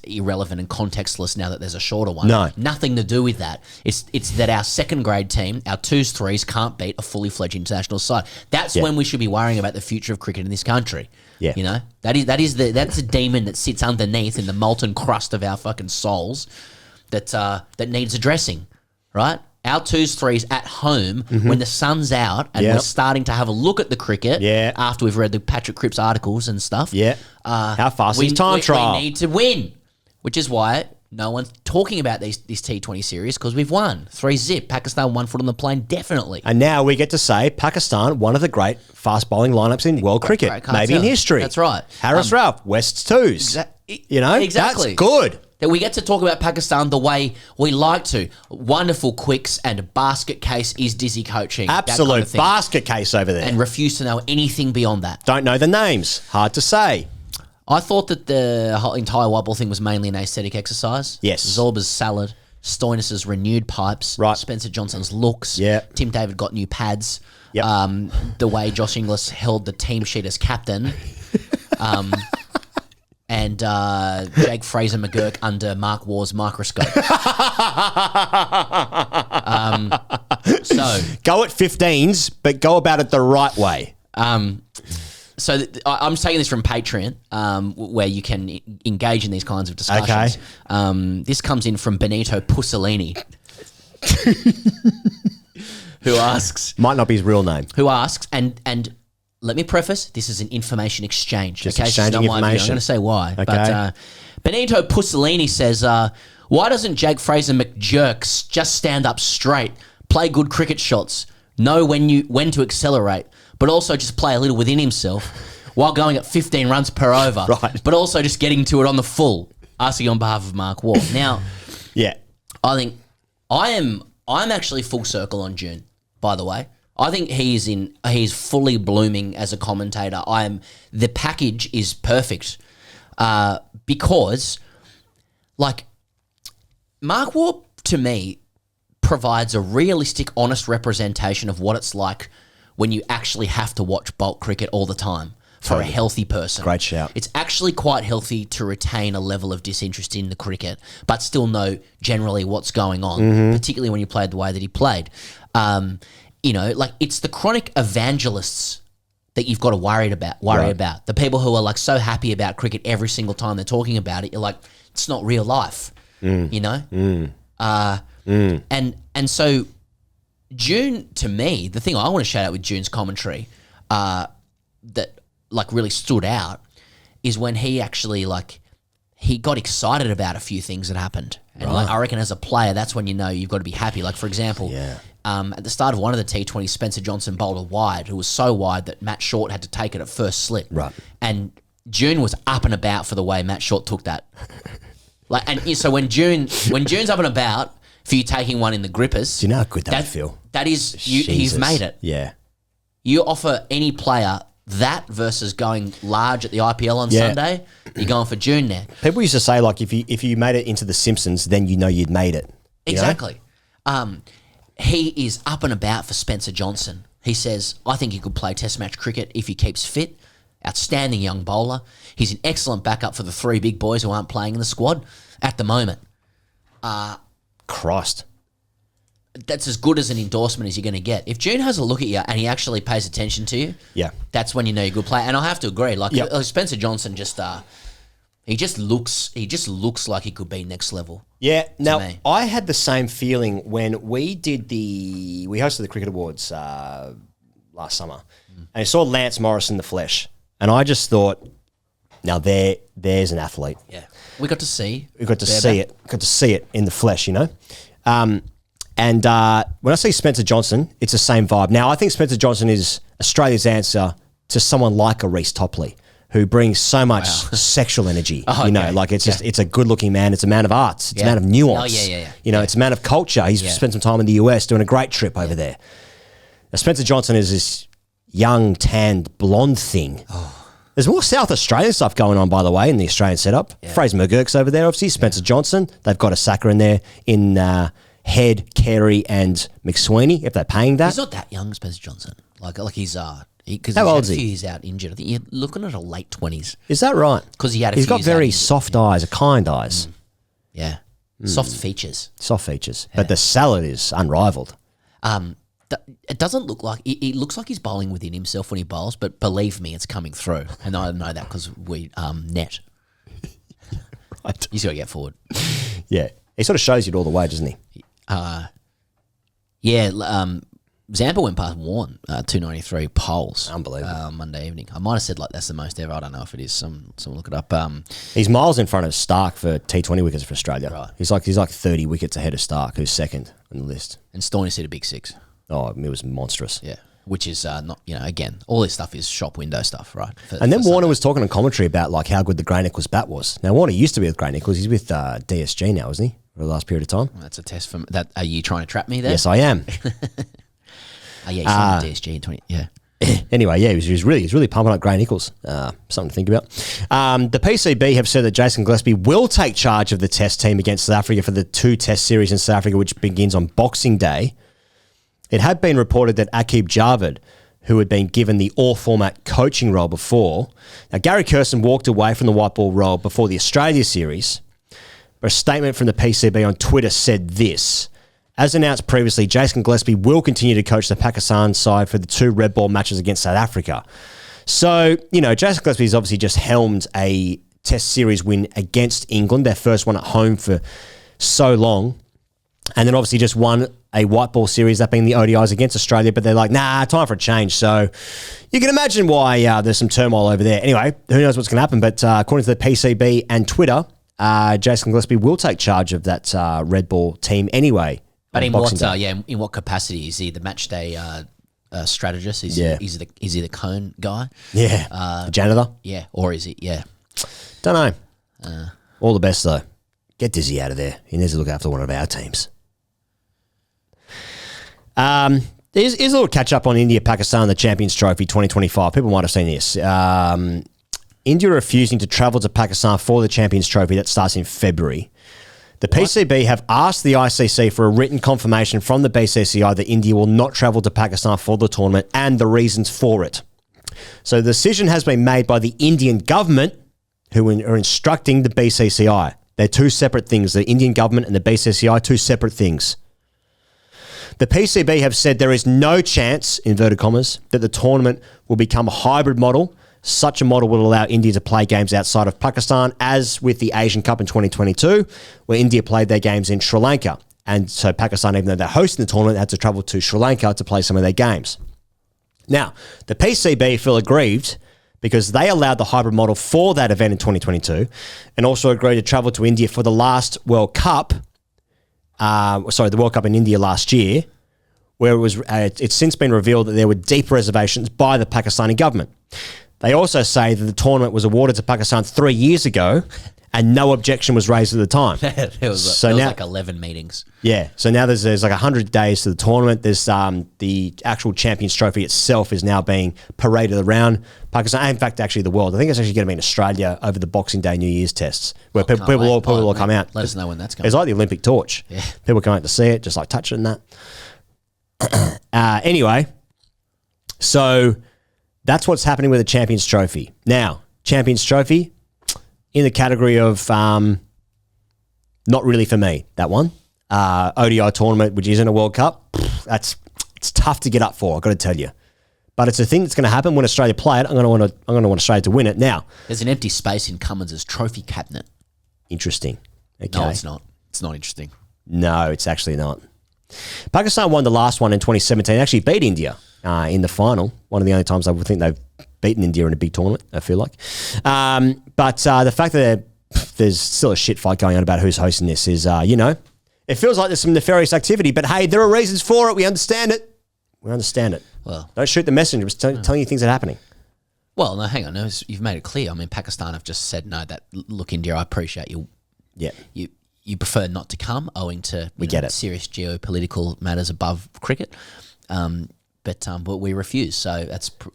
Speaker 2: irrelevant and contextless now that there's a shorter one.
Speaker 1: No.
Speaker 2: Nothing to do with that. It's that our second grade team, our 2s, 3s can't beat a fully fledged international side. That's when we should be worrying about the future of cricket in this country.
Speaker 1: Yeah.
Speaker 2: You know? That's a demon that sits underneath in the molten crust of our fucking souls that needs addressing, right? Our 2s, 3s at home when the sun's out and we're starting to have a look at the cricket after we've read the Patrick Cripps articles and stuff.
Speaker 1: Yeah. How fast is time trial?
Speaker 2: We need to win, which is why no one's talking about this T20 series because we've won. 3-0. Pakistan 1 foot on the plane, definitely.
Speaker 1: And now we get to say Pakistan, one of the great fast bowling lineups in world cricket, maybe in history.
Speaker 2: That's right.
Speaker 1: Harris Ralph, West's 2s. You know,
Speaker 2: exactly.
Speaker 1: That's good.
Speaker 2: That we get to talk about Pakistan the way we like to. Wonderful quicks and basket case is dizzy coaching.
Speaker 1: Absolute
Speaker 2: kind of
Speaker 1: basket case over there.
Speaker 2: And refuse to know anything beyond that.
Speaker 1: Don't know the names. Hard to say.
Speaker 2: I thought that the whole entire white ball thing was mainly an aesthetic exercise.
Speaker 1: Yes.
Speaker 2: Zorba's salad, Stoinis' renewed pipes,
Speaker 1: right.
Speaker 2: Spencer Johnson's looks.
Speaker 1: Yeah.
Speaker 2: Tim David got new pads.
Speaker 1: Yep.
Speaker 2: The way Josh Inglis held the team sheet as captain. And Jake Fraser McGurk under Mark Waugh's microscope. So
Speaker 1: go at 15s, but go about it the right way.
Speaker 2: I'm taking this from Patreon, where you can engage in these kinds of discussions. Okay. This comes in from Benito Pussolini, who asks,
Speaker 1: Might not be his real name.
Speaker 2: and let me preface, this is an information exchange.
Speaker 1: Just
Speaker 2: okay?
Speaker 1: exchanging
Speaker 2: It's not my view.
Speaker 1: information.
Speaker 2: I'm going to say why.
Speaker 1: Okay.
Speaker 2: But Benito Pussolini says, why doesn't Jake Fraser McJerks just stand up straight, play good cricket shots, know when to accelerate, but also just play a little within himself while going at 15 runs per over,
Speaker 1: Right.
Speaker 2: but also just getting to it on the full, asking on behalf of Mark Waugh. Now,
Speaker 1: Yeah.
Speaker 2: I think I'm actually full circle on June, by the way. I think he's fully blooming as a commentator. The package is perfect because, like, Mark Waugh, to me, provides a realistic, honest representation of what it's like when you actually have to watch bulk cricket all the time for a healthy person.
Speaker 1: Great shout.
Speaker 2: It's actually quite healthy to retain a level of disinterest in the cricket, but still know generally what's going on, particularly when you played the way that he played. Like, it's the chronic evangelists that you've got to worry about. The people who are like so happy about cricket every single time they're talking about it. You're like, it's not real life, you know? And so June, to me, the thing I want to shout out with June's commentary that like really stood out is when he actually he got excited about a few things that happened. And like, I reckon as a player, that's when you know you've got to be happy. Like, for example, at the start of one of the T20s, Spencer Johnson bowled a wide who was so wide that Matt Short had to take it at first slip.
Speaker 1: Right.
Speaker 2: And June was up and about for the way Matt Short took that. So when June's up and about for you taking one in the grippers,
Speaker 1: Do you know how good that would feel?
Speaker 2: That is, he's
Speaker 1: Jesus.
Speaker 2: made it.
Speaker 1: Yeah.
Speaker 2: You offer any player that versus going large at the IPL on Sunday, you're going for June there.
Speaker 1: People used to say, like, if you made it into the Simpsons, then you know you'd made it. You know?
Speaker 2: Exactly. He is up and about for Spencer Johnson. He says, I think he could play test match cricket if he keeps fit. Outstanding young bowler. He's an excellent backup for the three big boys who aren't playing in the squad at the moment.
Speaker 1: Christ.
Speaker 2: That's as good as an endorsement as you're going to get. If June has a look at you and he actually pays attention to you, that's when you know you're a good player. And I have to agree, Spencer Johnson he just looks like he could be next level.
Speaker 1: Yeah. Now,
Speaker 2: me.
Speaker 1: I had the same feeling when we hosted the Cricket Awards last summer, and I saw Lance Morris in the flesh, and I just thought, now there's an athlete.
Speaker 2: Yeah. We got to see.
Speaker 1: We got to see it. Got to see it in the flesh, you know. And when I see Spencer Johnson, it's the same vibe. Now, I think Spencer Johnson is Australia's answer to someone like a Reece Topley, who brings so much sexual energy. You know, like it's a good-looking man. It's a man of arts. It's a man of nuance. You know, it's a man of culture. He's spent some time in the US doing a great trip over there. Now, Spencer Johnson is this young, tanned, blonde thing. There's more South Australian stuff going on, by the way, in the Australian setup. Fraser McGurk's over there, obviously. Spencer Johnson. They've got a sacker in there in Head, Carey, and McSweeney, if they're paying that.
Speaker 2: He's not that young, Spencer Johnson. Like he's because
Speaker 1: How
Speaker 2: he's
Speaker 1: old
Speaker 2: had
Speaker 1: is
Speaker 2: a
Speaker 1: he?
Speaker 2: few years out injured. I think you're looking at a late 20s.
Speaker 1: Is that right?
Speaker 2: Because he had a
Speaker 1: He's
Speaker 2: few
Speaker 1: got
Speaker 2: years out
Speaker 1: very
Speaker 2: injured.
Speaker 1: soft eyes, kind eyes.
Speaker 2: Yeah. Soft features.
Speaker 1: Soft features. But the salad is unrivaled.
Speaker 2: It doesn't look like it looks like he's bowling within himself when he bowls, but believe me, it's coming through, and I know that because we net.
Speaker 1: Right.
Speaker 2: He's got to get forward.
Speaker 1: Yeah. He sort of shows you it all the way, doesn't he?
Speaker 2: Zampa went past Warren, 293 poles.
Speaker 1: Unbelievable.
Speaker 2: Monday evening. I might have said like that's the most ever. I don't know if it is. Someone look it up.
Speaker 1: He's miles in front of Stark for T20 wickets for Australia.
Speaker 2: Right.
Speaker 1: He's like 30 wickets ahead of Stark, who's second on the list.
Speaker 2: And Storney's hit a big six.
Speaker 1: Oh, it was monstrous.
Speaker 2: Yeah. Which is not, again, all this stuff is shop window stuff, right?
Speaker 1: And then Warner was talking on commentary about like how good the Gray Nichols bat was. Now, Warner used to be with Gray Nichols. He's with DSG now, isn't he? For the last period of time.
Speaker 2: That's a test from that. Are you trying to trap me there?
Speaker 1: Yes, I am.
Speaker 2: Oh, yeah, he's on DSG in 20. Yeah.
Speaker 1: Anyway, yeah, he was really pumping up Gray Nichols. Something to think about. The PCB have said that Jason Gillespie will take charge of the test team against South Africa for the 2 test series in South Africa, which begins on Boxing Day. It had been reported that Aqib Javed, who had been given the all-format coaching role before. Now, Gary Kirsten walked away from the white ball role before the Australia series, but a statement from the PCB on Twitter said this. As announced previously, Jason Gillespie will continue to coach the Pakistan side for the 2 red ball matches against South Africa. So, Jason Gillespie's obviously just helmed a test series win against England, their first one at home for so long. And then obviously just won a white ball series, that being the ODIs against Australia. But they're like, nah, time for a change. So you can imagine why there's some turmoil over there. Anyway, who knows what's going to happen. But according to the PCB and Twitter, Jason Gillespie will take charge of that red ball team anyway.
Speaker 2: But in what capacity? Is he the match day strategist? Is he the cone guy?
Speaker 1: Yeah. The janitor?
Speaker 2: Yeah. Or is it? Yeah.
Speaker 1: Don't know. All the best, though. Get Dizzy out of there. He needs to look after one of our teams. Here's a little catch-up on India-Pakistan, the Champions Trophy 2025. People might have seen this. India refusing to travel to Pakistan for the Champions Trophy. That starts in February. The PCB have asked the ICC for a written confirmation from the BCCI that India will not travel to Pakistan for the tournament and the reasons for it. So the decision has been made by the Indian government, who are instructing the BCCI. They're two separate things. The Indian government and the BCCI, two separate things. The PCB have said there is no chance, inverted commas, that the tournament will become a hybrid model. Such a model will allow India to play games outside of Pakistan, as with the Asian Cup in 2022, where India played their games in Sri Lanka. And so Pakistan, even though they're hosting the tournament, had to travel to Sri Lanka to play some of their games. Now, the PCB feel aggrieved because they allowed the hybrid model for that event in 2022 and also agreed to travel to India for the last World Cup, the World Cup in India last year, where it was it's since been revealed that there were deep reservations by the Pakistani government. They also say that the tournament was awarded to Pakistan 3 years ago and no objection was raised at the time.
Speaker 2: There was like 11 meetings.
Speaker 1: Yeah. So now there's like 100 days to the tournament. There's the actual Champions Trophy itself is now being paraded around Pakistan. And in fact, actually the world. I think it's actually going to be in Australia over the Boxing Day, New Year's tests, where people will come out.
Speaker 2: Let us know when that's going.
Speaker 1: It's like the Olympic torch.
Speaker 2: Yeah.
Speaker 1: People come out to see it, just like touch it and that. Anyway, so that's what's happening with the Champions Trophy. Now, Champions Trophy, in the category of not really for me, that one. ODI tournament, which isn't a World Cup, it's tough to get up for, I've got to tell you. But it's a thing that's going to happen when Australia play it. I'm going to want Australia to win it. Now,
Speaker 2: there's an empty space in Cummins' trophy cabinet.
Speaker 1: Interesting. Okay.
Speaker 2: No, it's not. It's not interesting.
Speaker 1: No, it's actually not. Pakistan won the last one in 2017. Actually beat India in the final. One of the only times I would think they've beaten India in a big tournament, I feel like. But the fact that there's still a shit fight going on about who's hosting this is, it feels like there's some nefarious activity. But hey, there are reasons for it. We understand it. Well, don't shoot the messenger. I'm just telling you things that are happening.
Speaker 2: Well, no, hang on. No, you've made it clear. I mean, Pakistan have just said no. That look, India, I appreciate you.
Speaker 1: Yeah.
Speaker 2: You prefer not to come, owing to serious geopolitical matters above cricket. But we refuse. So I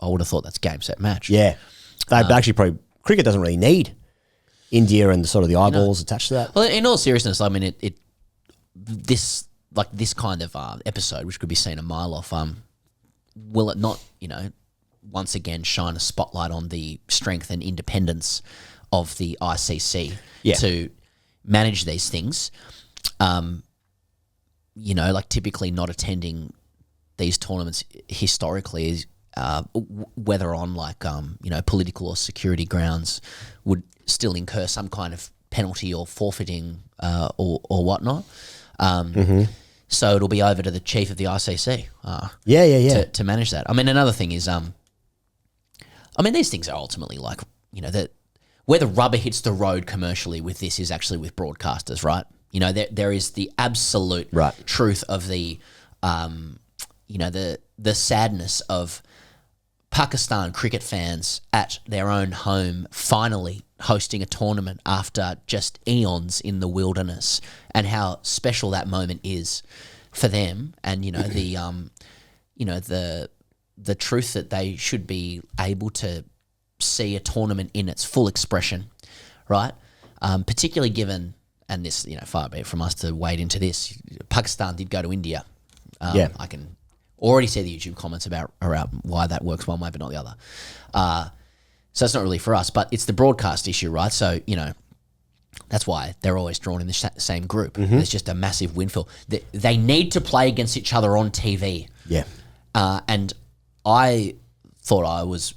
Speaker 2: would have thought that's game, set, match.
Speaker 1: Yeah. Cricket doesn't really need India and sort of the eyeballs attached to that.
Speaker 2: Well, in all seriousness, I mean, this kind of episode, which could be seen a mile off, will it not, once again shine a spotlight on the strength and independence of the ICC to manage these things? Typically not attending these tournaments historically is whether on political or security grounds would still incur some kind of penalty or forfeiting or whatnot. So it'll be over to the chief of the ICC. To manage that. I mean, another thing is, these things are ultimately where the rubber hits the road commercially with this is actually with broadcasters, right? There is the absolute truth of the sadness of Pakistan cricket fans at their own home finally hosting a tournament after just eons in the wilderness, and how special that moment is for them, and the truth that they should be able to see a tournament in its full expression, right? Particularly given, and this, far be it from us to wade into this, Pakistan did go to India. I can already see the YouTube comments around why that works one way but not the other. So it's not really for us, but it's the broadcast issue, right? So, that's why they're always drawn in the same group. There's just a massive windfall. They need to play against each other on TV.
Speaker 1: Yeah.
Speaker 2: And I thought I was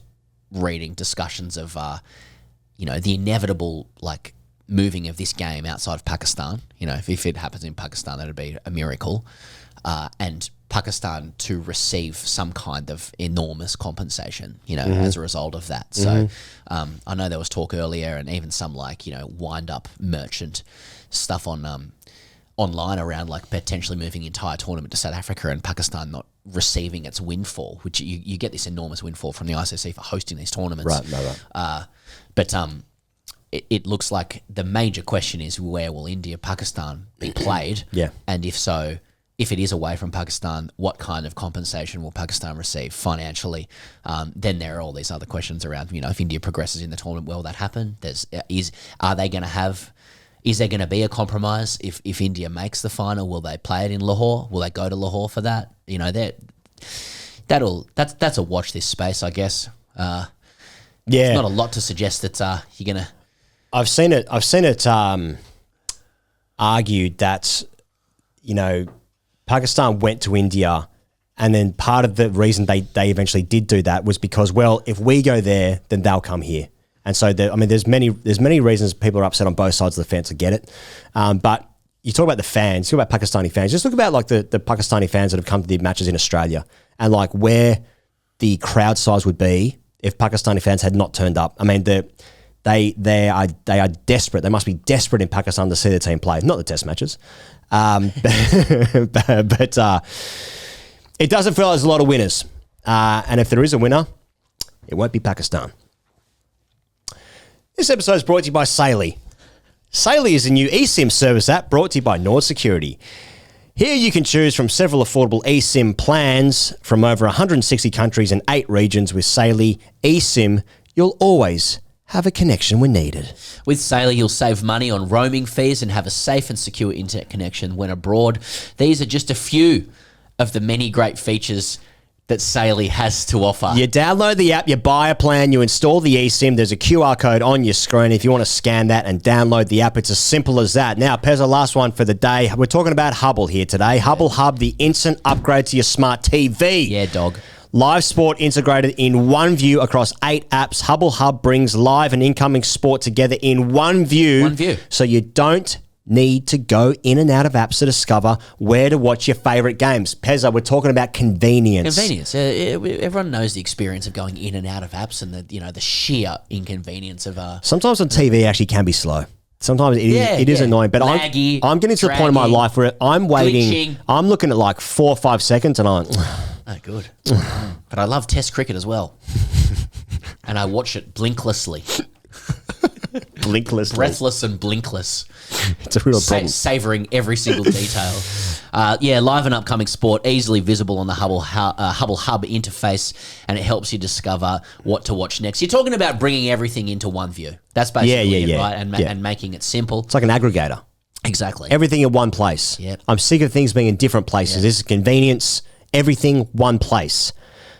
Speaker 2: reading discussions of, the inevitable, moving of this game outside of Pakistan. You know, if it happens in Pakistan, that'd be a miracle. And Pakistan to receive some kind of enormous compensation, you know, as a result of that. So I know there was talk earlier, and even some like, you know, wind up merchant stuff on online around like potentially moving the entire tournament to South Africa and Pakistan not receiving its windfall, which you get this enormous windfall from the ICC for hosting these tournaments.
Speaker 1: Right.
Speaker 2: But it looks like the major question is, where will India-Pakistan be played?
Speaker 1: Yeah.
Speaker 2: And if so, if it is away from Pakistan, what kind of compensation will Pakistan receive financially? Then there are all these other questions around, you know, if India progresses in the tournament, will that happen? Is there going to be a compromise if India makes the final? Will they play it in Lahore? Will they go to Lahore for that? You know, that's a watch this space, I guess. There's not a lot to suggest that you're gonna.
Speaker 1: I've seen it argued that, you know, Pakistan went to India, and then part of the reason they eventually did do that was because, well, if we go there, then they'll come here. And so, there's many reasons people are upset on both sides of the fence. I get it. But you talk about the fans, you talk about Pakistani fans. Just look about like the Pakistani fans that have come to the matches in Australia, and like where the crowd size would be if Pakistani fans had not turned up. I mean, they are desperate. They must be desperate in Pakistan to see their team play. Not the test matches. But it doesn't feel like there's a lot of winners. And if there is a winner, it won't be Pakistan. This episode is brought to you by Saily. Saily is a new eSIM service app brought to you by Nord Security. Here you can choose from several affordable eSIM plans from over 160 countries and 8 regions. With Saily eSIM, you'll always have a connection when needed.
Speaker 2: With Saily, you'll save money on roaming fees and have a safe and secure internet connection when abroad. These are just a few of the many great features that Saily has to offer.
Speaker 1: You download the app, you buy a plan, you install the eSIM. There's a QR code on your screen if you want to scan that and download the app. It's as simple as that. Now, Pezza, last one for the day. We're talking about Hubbl here today. Hubbl Hub, the instant upgrade to your smart TV.
Speaker 2: Yeah, dog.
Speaker 1: Live sport integrated in one view across 8 apps. Hubbl Hub brings live and incoming sport together in one view.
Speaker 2: One view.
Speaker 1: So you don't need to go in and out of apps to discover where to watch your favourite games. Pezza, we're talking about convenience.
Speaker 2: Convenience. Everyone knows the experience of going in and out of apps and the sheer inconvenience of.
Speaker 1: Sometimes on TV actually can be slow. Sometimes it is annoying, but
Speaker 2: Laggy,
Speaker 1: I'm getting to the point in my life where I'm waiting.
Speaker 2: Glitching.
Speaker 1: I'm looking at like 4 or 5 seconds, and I'm.
Speaker 2: Oh, good. But I love Test cricket as well, and I watch it blinklessly.
Speaker 1: Blinkless,
Speaker 2: breathless and blinkless.
Speaker 1: It's a real problem.
Speaker 2: Savouring every single detail. Live and upcoming sport, easily visible on the Hubbl Hub interface, and it helps you discover what to watch next. You're talking about bringing everything into one view. That's basically it, right? And making it simple.
Speaker 1: It's like an aggregator.
Speaker 2: Exactly.
Speaker 1: Everything in one place.
Speaker 2: Yep.
Speaker 1: I'm sick of things being in different places. This is convenience. Everything one place.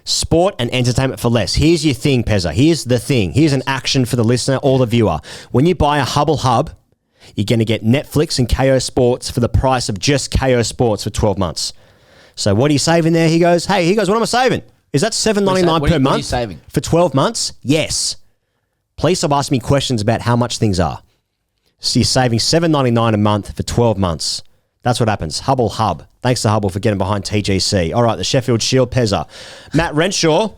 Speaker 1: Sport and entertainment for less. Here's your thing, Pezza. Here's the thing. Here's an action for the listener or the viewer. When you buy a Hubbl Hub, you're going to get Netflix and KO Sports for the price of just KO Sports for 12 months. So what are you saving there? He goes, what am I saving? Is that $7.99 per month?
Speaker 2: What are you saving?
Speaker 1: For 12 months? Yes. Please stop asking me questions about how much things are. So you're saving $7.99 a month for 12 months. That's what happens. Hubbl Hub. Thanks to Hubbl for getting behind TGC. All right, the Sheffield Shield Pezza. Matt Renshaw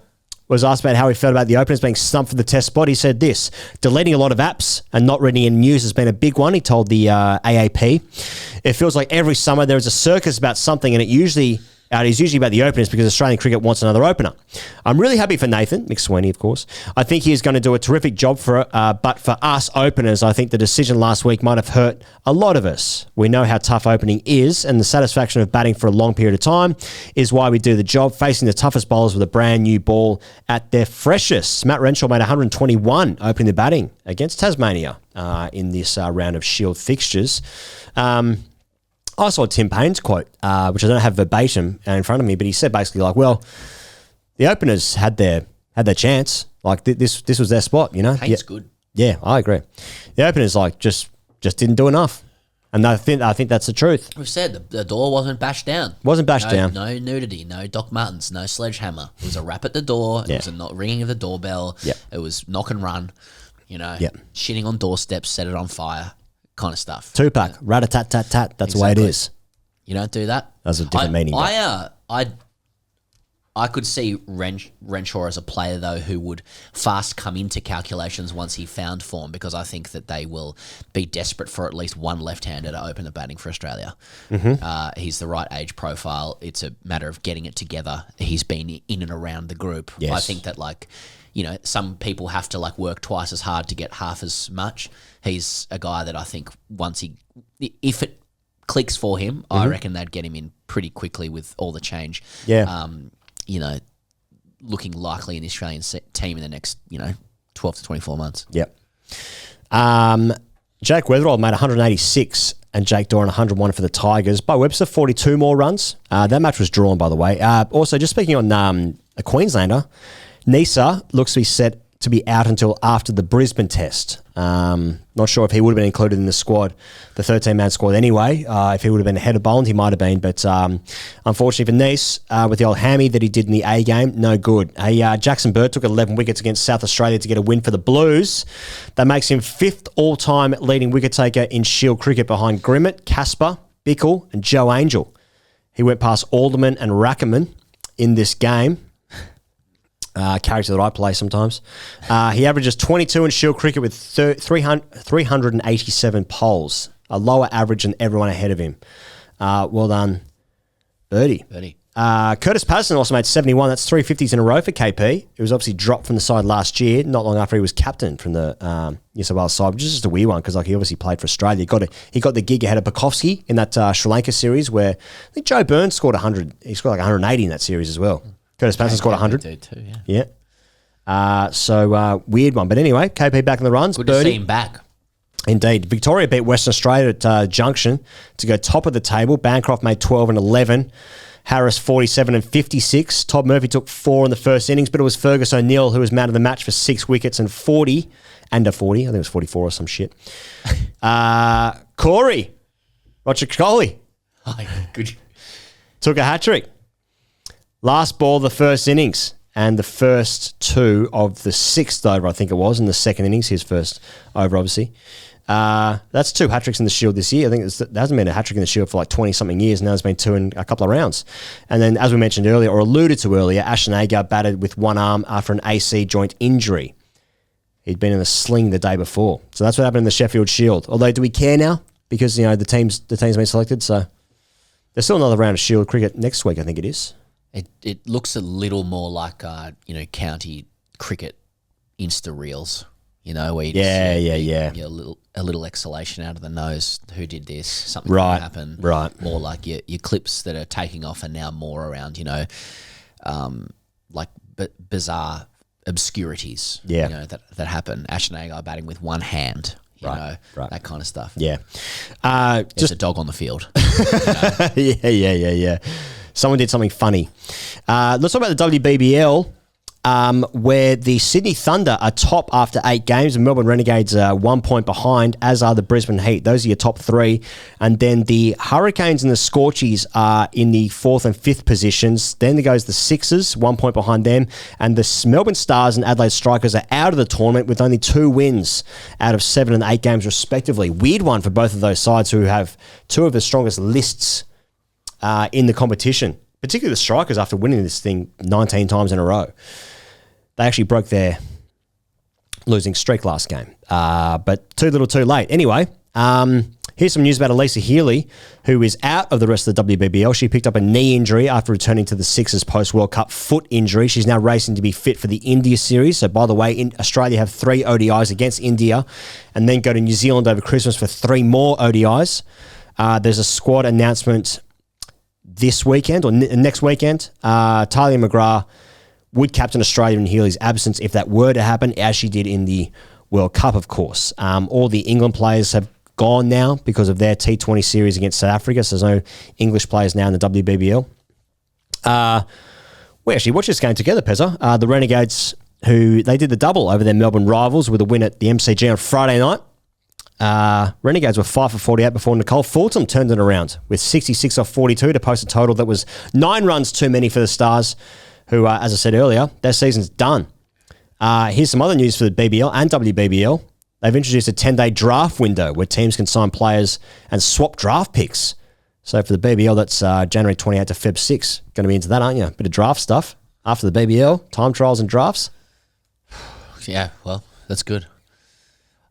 Speaker 1: was asked about how he felt about the openers being stumped for the test spot. He said this: deleting a lot of apps and not reading any news has been a big one. He told the AAP. It feels like every summer there is a circus about something, and it is usually about the openers because Australian cricket wants another opener. I'm really happy for Nathan, McSweeney, of course. I think he is going to do a terrific job but for us openers, I think the decision last week might have hurt a lot of us. We know how tough opening is, and the satisfaction of batting for a long period of time is why we do the job, facing the toughest bowlers with a brand new ball at their freshest. Matt Renshaw made 121 opening the batting against Tasmania in this round of Shield fixtures. I saw Tim Payne's quote, which I don't have verbatim in front of me, but he said basically like, well, the openers had their chance. Like this was their spot, you know.
Speaker 2: Payne's good.
Speaker 1: Yeah, I agree. The openers like just didn't do enough, and I think that's the truth.
Speaker 2: We've said the door wasn't bashed down.
Speaker 1: Wasn't bashed down.
Speaker 2: No nudity, no Doc Martens, no sledgehammer. It was a rap at the door. It was a ringing of the doorbell.
Speaker 1: Yep.
Speaker 2: It was knock and run.
Speaker 1: Yep.
Speaker 2: shitting on doorsteps, set it on fire, kind of stuff.
Speaker 1: Tupac, rat-a-tat-tat-tat. That's the way it is.
Speaker 2: You don't do that.
Speaker 1: That's a different meaning.
Speaker 2: I could see Renshaw as a player, though, who would fast come into calculations once he found form, because I think that they will be desperate for at least one left-hander to open the batting for Australia. He's the right age profile. It's a matter of getting it together. He's been in and around the group.
Speaker 1: Yes.
Speaker 2: I think that, some people have to, work twice as hard to get half as much. He's a guy that I think if it clicks for him, I reckon they'd get him in pretty quickly with all the change.
Speaker 1: Yeah.
Speaker 2: Looking likely in the Australian team in the next, 12 to 24 months.
Speaker 1: Yep. Jake Weatherall made 186 and Jake Doran 101 for the Tigers. Bo Webster, 42 more runs. That match was drawn, by the way. Also, just speaking on a Queenslander, Nisa looks to be set to be out until after the Brisbane test. Not sure if he would have been included in the squad, the 13-man squad anyway. If he would have been ahead of Boland, he might have been. But unfortunately for Nice, with the old hammy that he did in the A game, no good. Jackson Bird took 11 wickets against South Australia to get a win for the Blues. That makes him 5th all-time leading wicket taker in Shield cricket behind Grimmett, Casper, Bickle and Joe Angel. He went past Alderman and Rackerman in this game. Carried to the right place sometimes. He averages 22 in Shield cricket with 387 poles, a lower average than everyone ahead of him. Well done, Birdie. Curtis Patterson also made 71. That's 350s in a row for KP. He was obviously dropped from the side last year, not long after he was captain from the New South Wales side, which is just a weird one because he obviously played for Australia. He got the gig ahead of Bukowski in that Sri Lanka series where I think Joe Burns scored 100. He scored 180 in that series as well. Curtis Patterson scored 100.
Speaker 2: Too,
Speaker 1: yeah. So weird one. But anyway, KP back in the runs.
Speaker 2: Good to see him back.
Speaker 1: Indeed. Victoria beat Western Australia at Junction to go top of the table. Bancroft made 12 and 11. Harris 47 and 56. Todd Murphy took 4 in the first innings, but it was Fergus O'Neill who was man of the match for 6 wickets and 40. Under 40. I think it was 44 or some shit. Corey. Roger Kohli.
Speaker 2: Good.
Speaker 1: Took a hat-trick. Last ball of the first innings and the first 2 of the 6th over, I think it was, in the second innings, his first over, obviously. That's 2 hat-tricks in the Shield this year. I think there hasn't been a hat-trick in the Shield for 20-something years. Now there's been 2 in a couple of rounds. And then, as we mentioned earlier, or alluded to earlier, Ashton Agar batted with one arm after an AC joint injury. He'd been in a sling the day before. So that's what happened in the Sheffield Shield. Although, do we care now? Because, the team's been selected, so there's still another round of Shield cricket next week, I think it is.
Speaker 2: It looks a little more like county cricket Insta reels, where you just a little exhalation out of the nose. Who did this? Something happened.
Speaker 1: Right.
Speaker 2: More like your clips that are taking off are now more around bizarre obscurities.
Speaker 1: Yeah.
Speaker 2: That happen. Ashton Agar batting with one hand. Right. That kind of stuff.
Speaker 1: Yeah.
Speaker 2: Just a dog on the field.
Speaker 1: Yeah. Someone did something funny. Let's talk about the WBBL, where the Sydney Thunder are top after 8 games, and Melbourne Renegades are 1 point behind, as are the Brisbane Heat. Those are your top 3. And then the Hurricanes and the Scorchies are in the 4th and 5th positions. Then there goes the Sixers, 1 point behind them. And the Melbourne Stars and Adelaide Strikers are out of the tournament with only 2 wins out of 7 and 8 games, respectively. Weird one for both of those sides who have 2 of the strongest lists in the competition, particularly the Strikers after winning this thing 19 times in a row. They actually broke their losing streak last game, but too little too late. Anyway, here's some news about Elisa Healy, who is out of the rest of the WBBL. She picked up a knee injury after returning to the Sixers post-World Cup foot injury. She's now racing to be fit for the India series. So, by the way, Australia have 3 ODIs against India and then go to New Zealand over Christmas for 3 more ODIs. There's a squad announcement this weekend or next weekend. Talia McGrath would captain Australia in Healy's absence if that were to happen, as she did in the World Cup, of course. All the England players have gone now because of their T20 series against South Africa, so there's no English players now in the WBBL. We actually watched this game together, Pezza. The Renegades, who they did the double over their Melbourne rivals with a win at the MCG on Friday night. Renegades were 5 for 48 before Nicole Fulton turned it around with 66 off 42 to post a total that was 9 runs too many for the Stars, who, as I said earlier, their season's done. Here's some other news for the BBL and WBBL. They've introduced a 10-day draft window where teams can sign players and swap draft picks. So for the BBL, that's January 28 to Feb 6. Going to be into that, aren't you? Bit of draft stuff after the BBL, time trials and drafts.
Speaker 2: Yeah, well, that's good.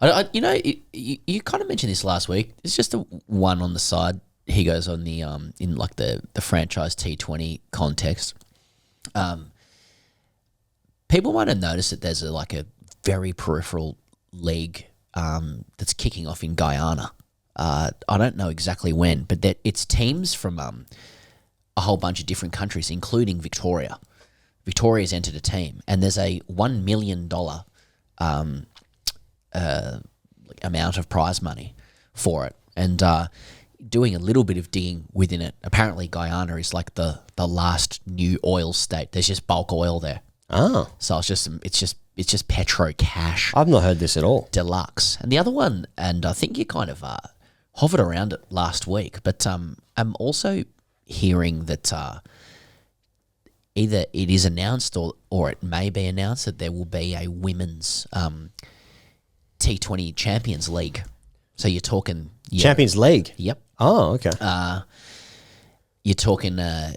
Speaker 2: You kind of mentioned this last week. It's just a one on the side. He goes on the in like the franchise T20 context. People might have noticed that there's a very peripheral league that's kicking off in Guyana. I don't know exactly when, but it's teams from a whole bunch of different countries, including Victoria. Victoria's entered a team, and there's a $1 million amount of prize money for it. And doing a little bit of digging within it, apparently Guyana is like the last new oil state. There's just bulk oil there.
Speaker 1: Oh,
Speaker 2: So it's just petro cash
Speaker 1: I've not heard this at all.
Speaker 2: deluxe. And the other one, and I think you kind of hovered around it last week, but I'm also hearing that either it is announced or it may be announced that there will be a women's T20 Champions League. So you're talking
Speaker 1: Champions League?
Speaker 2: Yep.
Speaker 1: Oh, okay.
Speaker 2: You're talking a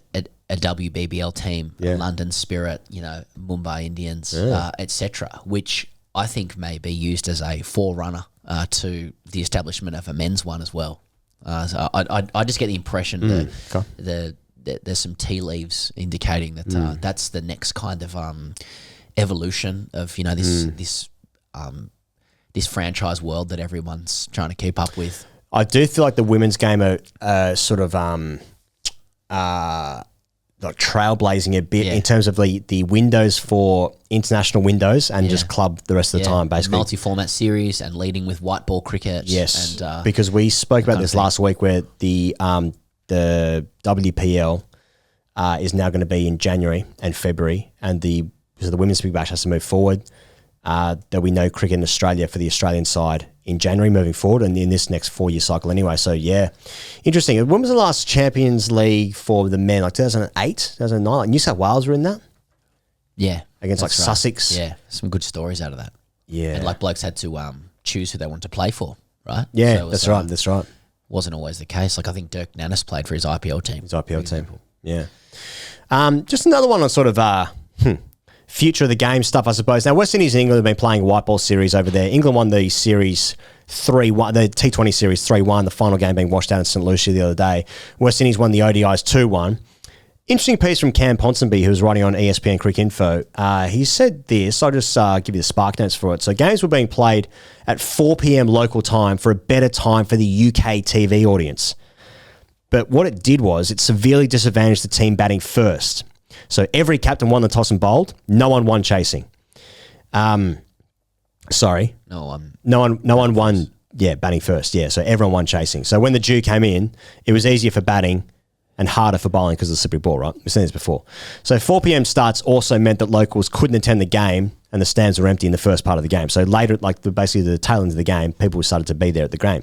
Speaker 2: WBBL team,
Speaker 1: Yeah.
Speaker 2: London Spirit, Mumbai Indians, etc., which I think may be used as a forerunner to the establishment of a men's one as well. So I just get the impression that there's some tea leaves indicating that that's the next kind of evolution of this franchise world that everyone's trying to keep up with.
Speaker 1: I do feel like the women's game are sort of like trailblazing a bit in terms of the windows for international windows and just club the rest of the time, basically.
Speaker 2: Multi-format series and leading with white ball cricket.
Speaker 1: Yes,
Speaker 2: and,
Speaker 1: because we spoke about this last week where the WPL is now going to be in January and February, and because the women's big bash has to move forward. There'll be no cricket in Australia for the Australian side in January moving forward and in this next 4-year cycle anyway. So, yeah, interesting. When was the last Champions League for the men? Like 2008, 2009? Like New South Wales were in that?
Speaker 2: Yeah.
Speaker 1: Against like
Speaker 2: that's right.
Speaker 1: Sussex?
Speaker 2: Yeah, some good stories out of that.
Speaker 1: Yeah.
Speaker 2: And like blokes had to choose who they wanted to play for, right?
Speaker 1: Yeah,
Speaker 2: So it was,
Speaker 1: that's right.
Speaker 2: Wasn't always the case. Like I think Dirk Nannis played for his IPL team.
Speaker 1: His IPL team. Yeah. Just another one on sort of future of the game stuff, I suppose. Now, West Indies and England have been playing a white ball series over there. England won the series 3-1, the T20 series 3-1, the final game being washed out in St. Lucia the other day. West Indies won the ODIs 2-1. Interesting piece from Cam Ponsonby, who was writing on ESPN Cricket Info. He said this. I'll just give you the spark notes for it. So games were being played at 4 p.m. local time for a better time for the UK TV audience. But what it did was it severely disadvantaged the team batting first. So every captain won the toss and bowled. No one won chasing. Sorry. No one won, batting first. Yeah, so everyone won chasing. So when the dew came in, it was easier for batting and harder for bowling because of the slippery ball, right? We've seen this before. So 4 p.m. starts also meant that locals couldn't attend the game and the stands were empty in the first part of the game. So later, basically the tail end of the game, people started to be there at the game.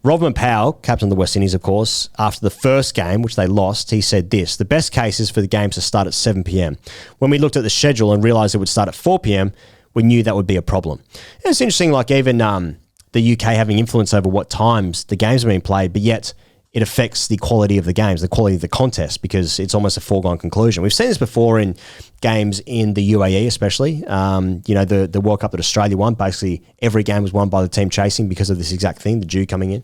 Speaker 1: Rodman Powell, captain of the West Indies, of course, after the first game, which they lost, he said this: the best case is for the games to start at 7 p.m. When we looked at the schedule and realised it would start at 4 p.m, we knew that would be a problem. And it's interesting, like even the UK having influence over what times the games are being played, but yet it affects the quality of the games, the quality of the contest, because it's almost a foregone conclusion. We've seen this before in games in the UAE, especially. The World Cup that Australia won, basically every game was won by the team chasing because of this exact thing, the dew coming in.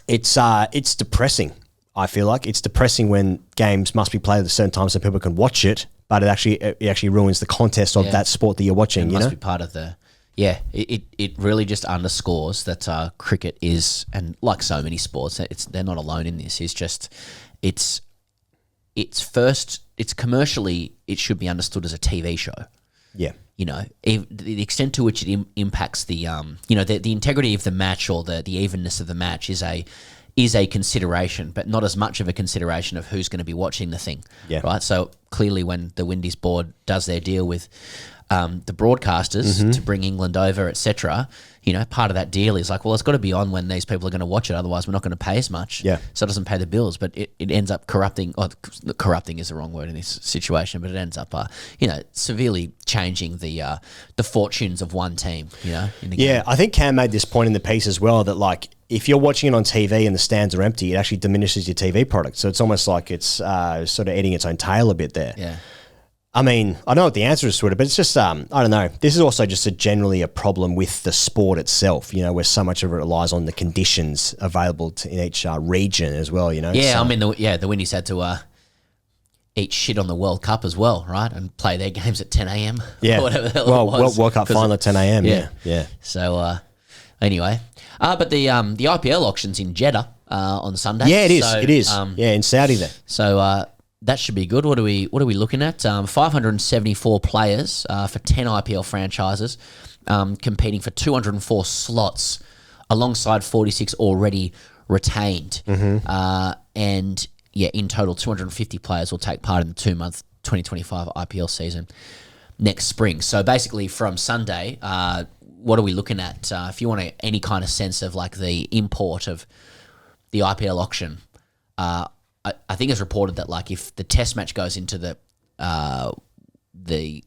Speaker 1: It's depressing, I feel like. It's depressing when games must be played at a certain time so people can watch it, but it actually ruins the contest of that sport that you're watching.
Speaker 2: It must be part of the... Yeah, it really just underscores that cricket is, and like so many sports, they're not alone in this. It's commercially, it should be understood as a TV show.
Speaker 1: Yeah.
Speaker 2: The extent to which it impacts the integrity of the match or the evenness of the match is is a consideration, but not as much of a consideration of who's going to be watching the thing.
Speaker 1: Yeah.
Speaker 2: Right. So clearly, when the Windies board does their deal with the broadcasters to bring England over, etc., part of that deal is like, well, it's got to be on when these people are going to watch it. Otherwise, we're not going to pay as much.
Speaker 1: Yeah.
Speaker 2: So it doesn't pay the bills, but it ends up corrupting. Corrupting is the wrong word in this situation, but it ends up, severely changing the fortunes of one team. In the game.
Speaker 1: I think Cam made this point in the piece as well that like if you're watching it on TV and the stands are empty, it actually diminishes your TV product. So it's almost like it's sort of eating its own tail a bit there.
Speaker 2: Yeah.
Speaker 1: I mean, I know what the answer is to it, but it's just, I don't know. This is also just generally a problem with the sport itself, where so much of it relies on the conditions available in each region as well,
Speaker 2: Yeah,
Speaker 1: So,
Speaker 2: I mean, the Windies had to eat shit on the World Cup as well, right? And play their games at 10 a.m.
Speaker 1: Yeah.
Speaker 2: Or whatever the hell it was.
Speaker 1: World Cup final at 10 a.m. Yeah.
Speaker 2: So, anyway. But the IPL auction's in Jeddah on Sunday.
Speaker 1: Yeah, it is.
Speaker 2: So,
Speaker 1: It is. In Saudi there.
Speaker 2: So, that should be good. What are we looking at? 574 players for 10 IPL franchises, competing for 204 slots, alongside 46 already retained. And in total, 250 players will take part in the 2-month 2025 IPL season next spring. So basically, from Sunday, what are we looking at? If you want any kind of sense of like the import of the IPL auction. I think it's reported that like if the test match goes into the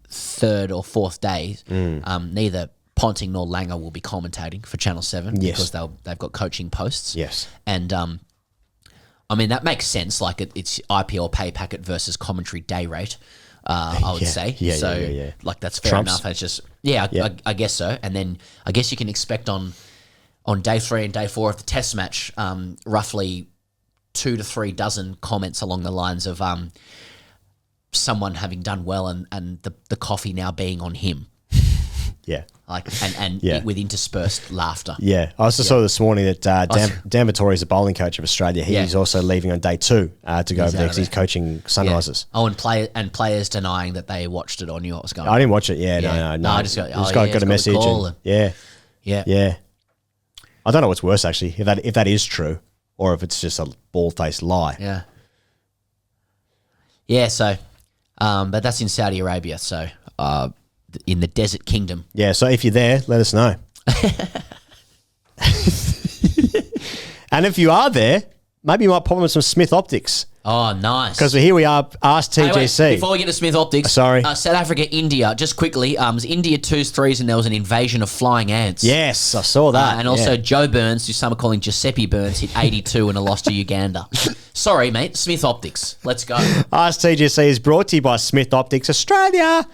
Speaker 2: third or fourth day, neither Ponting nor Langer will be commentating for Channel 7 because they've got coaching posts.
Speaker 1: Yes.
Speaker 2: And I mean, that makes sense. Like it's IPL pay packet versus commentary day rate, I would say.
Speaker 1: Yeah.
Speaker 2: Like that's fair
Speaker 1: Trumps.
Speaker 2: enough. It's just, I guess so. And then I guess you can expect on day 3 and day 4 of the test match, roughly 2 to 3 dozen comments along the lines of someone having done well and the coffee now being on him.
Speaker 1: Yeah.
Speaker 2: Like and with interspersed laughter.
Speaker 1: Yeah. I also saw this morning that Dan Vittori is the bowling coach of Australia. He's also leaving on day 2 to go over there because he's coaching Sunrisers.
Speaker 2: Yeah. Oh, and players denying that they watched it or knew what was going on.
Speaker 1: I didn't watch it. No.
Speaker 2: I just got,
Speaker 1: got a message.
Speaker 2: Yeah.
Speaker 1: I don't know what's worse actually, if that is true or if it's just a bald-faced lie.
Speaker 2: Yeah. Yeah, so, but that's in Saudi Arabia, so in the Desert Kingdom.
Speaker 1: Yeah, so if you're there, let us know. And if you are there, maybe you might pop on some Smith Optics.
Speaker 2: Oh, nice.
Speaker 1: Because here we are, AskTGC.
Speaker 2: Hey, before we get to Smith Optics,
Speaker 1: Sorry.
Speaker 2: South Africa, India, just quickly, it was India 2s, 3s, and there was an invasion of flying ants.
Speaker 1: Yes, I saw that.
Speaker 2: And also Joe Burns, who some are calling Giuseppe Burns, hit 82 in a loss to Uganda. Sorry, mate. Smith Optics. Let's go.
Speaker 1: AskTGC is brought to you by Smith Optics Australia.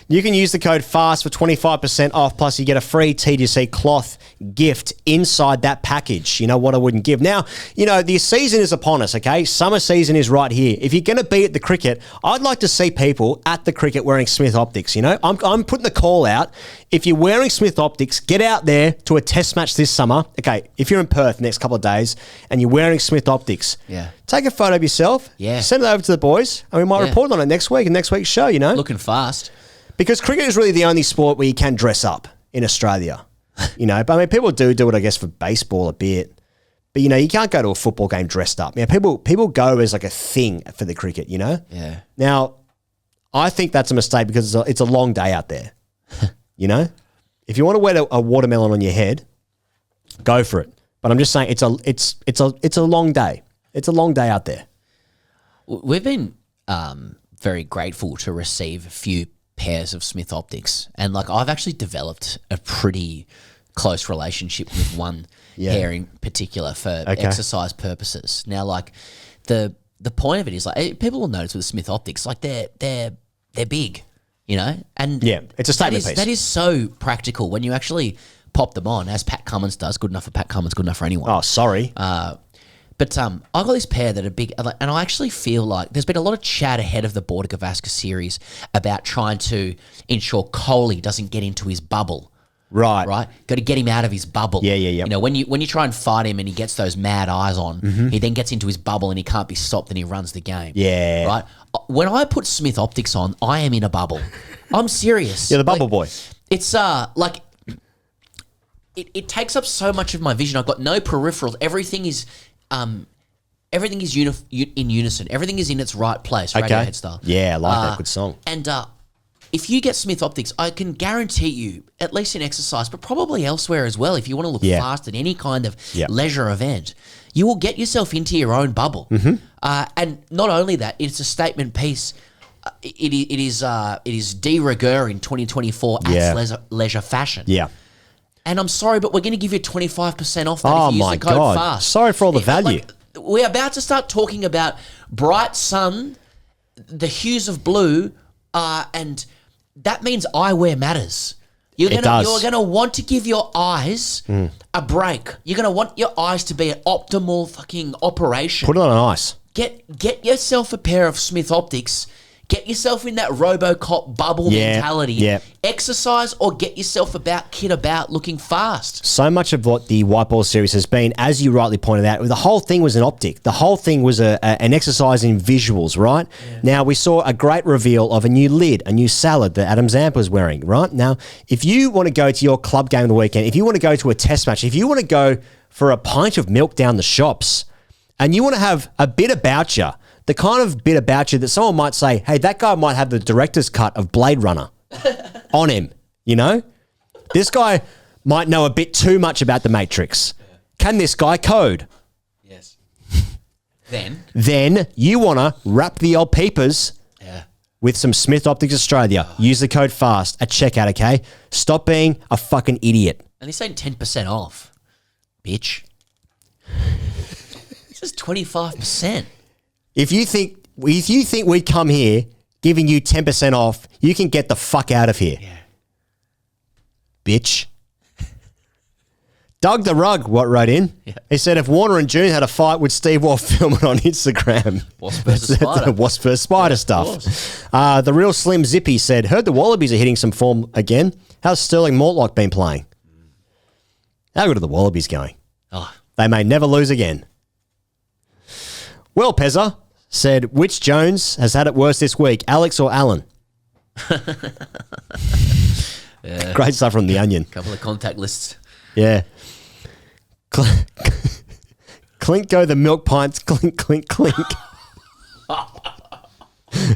Speaker 1: You can use the code FAST for 25% off, plus you get a free TGC cloth gift inside that package. You know what I wouldn't give? Now, the season is upon us, okay? Summer season is right here. If you're going to be at the cricket, I'd like to see people at the cricket wearing Smith Optics, I'm putting the call out. If you're wearing Smith Optics, get out there to a test match this summer. Okay, if you're in Perth the next couple of days and you're wearing Smith Optics, take a photo of yourself, send it over to the boys, and we might report on it next week in next week's show,
Speaker 2: Looking fast.
Speaker 1: Because cricket is really the only sport where you can dress up in Australia, But I mean, people do it, I guess, for baseball a bit. But, you can't go to a football game dressed up. People go as like a thing for the cricket,
Speaker 2: Yeah.
Speaker 1: Now, I think that's a mistake because it's a long day out there, If you want to wear a watermelon on your head, go for it. But I'm just saying it's a long day. It's a long day out there.
Speaker 2: We've been very grateful to receive a few pairs of Smith Optics, and I've actually developed a pretty close relationship with one pair in particular for exercise purposes. Now, the point of it is people will notice with the Smith Optics, they're big, and
Speaker 1: it's a statement piece.
Speaker 2: That is so practical when you actually pop them on, as Pat Cummins does. Good enough for Pat Cummins, good enough for anyone.
Speaker 1: Oh, sorry.
Speaker 2: But I've got this pair that are big, and I actually feel like there's been a lot of chat ahead of the Border Gavaskar series about trying to ensure Kohli doesn't get into his bubble.
Speaker 1: Right.
Speaker 2: Got to get him out of his bubble.
Speaker 1: Yeah.
Speaker 2: When you try and fight him and he gets those mad eyes on, he then gets into his bubble and he can't be stopped and he runs the game.
Speaker 1: Yeah.
Speaker 2: Right? When I put Smith Optics on, I am in a bubble. I'm serious.
Speaker 1: You're the bubble boy.
Speaker 2: It's It takes up so much of my vision. I've got no peripherals. Everything is everything is in unison. Everything is in its right place, Radiohead style.
Speaker 1: Yeah, I like that. Good song.
Speaker 2: And if you get Smith Optics, I can guarantee you, at least in exercise, but probably elsewhere as well, if you want to look fast at any kind of leisure event, you will get yourself into your own bubble. And not only that, it's a statement piece. It is de rigueur in 2024 as leisure fashion.
Speaker 1: Yeah.
Speaker 2: And I'm sorry, but we're going to give you 25% off that if you use the code FAST.
Speaker 1: Sorry for all the value.
Speaker 2: We're about to start talking about bright sun, the hues of blue, and that means eyewear matters. You're gonna want to give your eyes a break. You're gonna want your eyes to be an optimal fucking operation.
Speaker 1: Put it on ice.
Speaker 2: Get yourself a pair of Smith Optics. Get yourself in that RoboCop bubble mentality.
Speaker 1: Yeah.
Speaker 2: Exercise or get yourself kid about looking fast.
Speaker 1: So much of what the White Ball series has been, as you rightly pointed out, the whole thing was an optic. The whole thing was an exercise in visuals, right? Yeah. Now, we saw a great reveal of a new lid, a new salad that Adam Zampa was wearing, right? Now, if you want to go to your club game of the weekend, if you want to go to a test match, if you want to go for a pint of milk down the shops, and you want to have a bit about you, the kind of bit about you that someone might say, hey, that guy might have the director's cut of Blade Runner on him, you know? This guy might know a bit too much about the Matrix. Can this guy code?
Speaker 2: Yes. Then
Speaker 1: you want to wrap the old peepers with some Smith Optics Australia. Use the code FAST at checkout, okay? Stop being a fucking idiot.
Speaker 2: And he's saying 10% off, bitch. This is 25%.
Speaker 1: If you think we'd come here giving you 10% off, you can get the fuck out of here.
Speaker 2: Yeah.
Speaker 1: Bitch. Doug the Rug wrote in. Yeah. He said if Warner and June had a fight, would Steve Waugh film it on Instagram?
Speaker 2: Wasp versus Spider.
Speaker 1: Wasp versus Spider stuff. The real Slim Zippy said, heard the Wallabies are hitting some form again. How's Sterling Mortlock been playing? How good are the Wallabies going?
Speaker 2: Oh.
Speaker 1: They may never lose again. Well, Pezza said, which Jones has had it worse this week, Alex or Alan? Great stuff from The Onion.
Speaker 2: Couple of contact lists.
Speaker 1: Yeah. Clink go the milk pints, clink, clink, clink.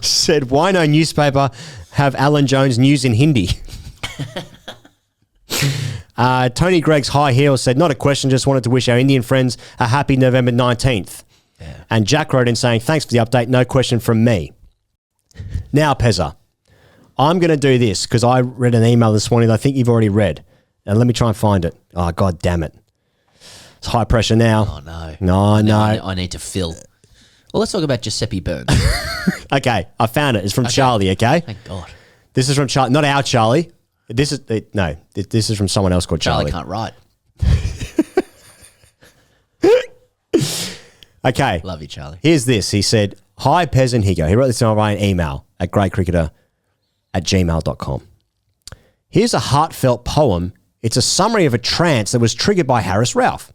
Speaker 1: Said, why no newspaper have Alan Jones news in Hindi? Tony Gregg's High Heel said, not a question, just wanted to wish our Indian friends a happy November 19th. Yeah. And Jack wrote in saying, thanks for the update, no question from me. Now, Pezza, I'm going to do this because I read an email this morning that I think you've already read. And let me try and find it. Oh, God damn it. It's high pressure now.
Speaker 2: Oh, no.
Speaker 1: No.
Speaker 2: I need to fill. Well, let's talk about Giuseppe Burns.
Speaker 1: Okay, I found it. It's from Charlie, okay?
Speaker 2: Thank God.
Speaker 1: This is from Charlie, not our Charlie. This is from someone else called Charlie.
Speaker 2: Charlie can't write.
Speaker 1: Okay.
Speaker 2: Love you, Charlie.
Speaker 1: Here's this. He said, hi, Pez and Higo. He wrote this in my email at greatcricketer@gmail.com. Here's a heartfelt poem. It's a summary of a trance that was triggered by Harris Ralph.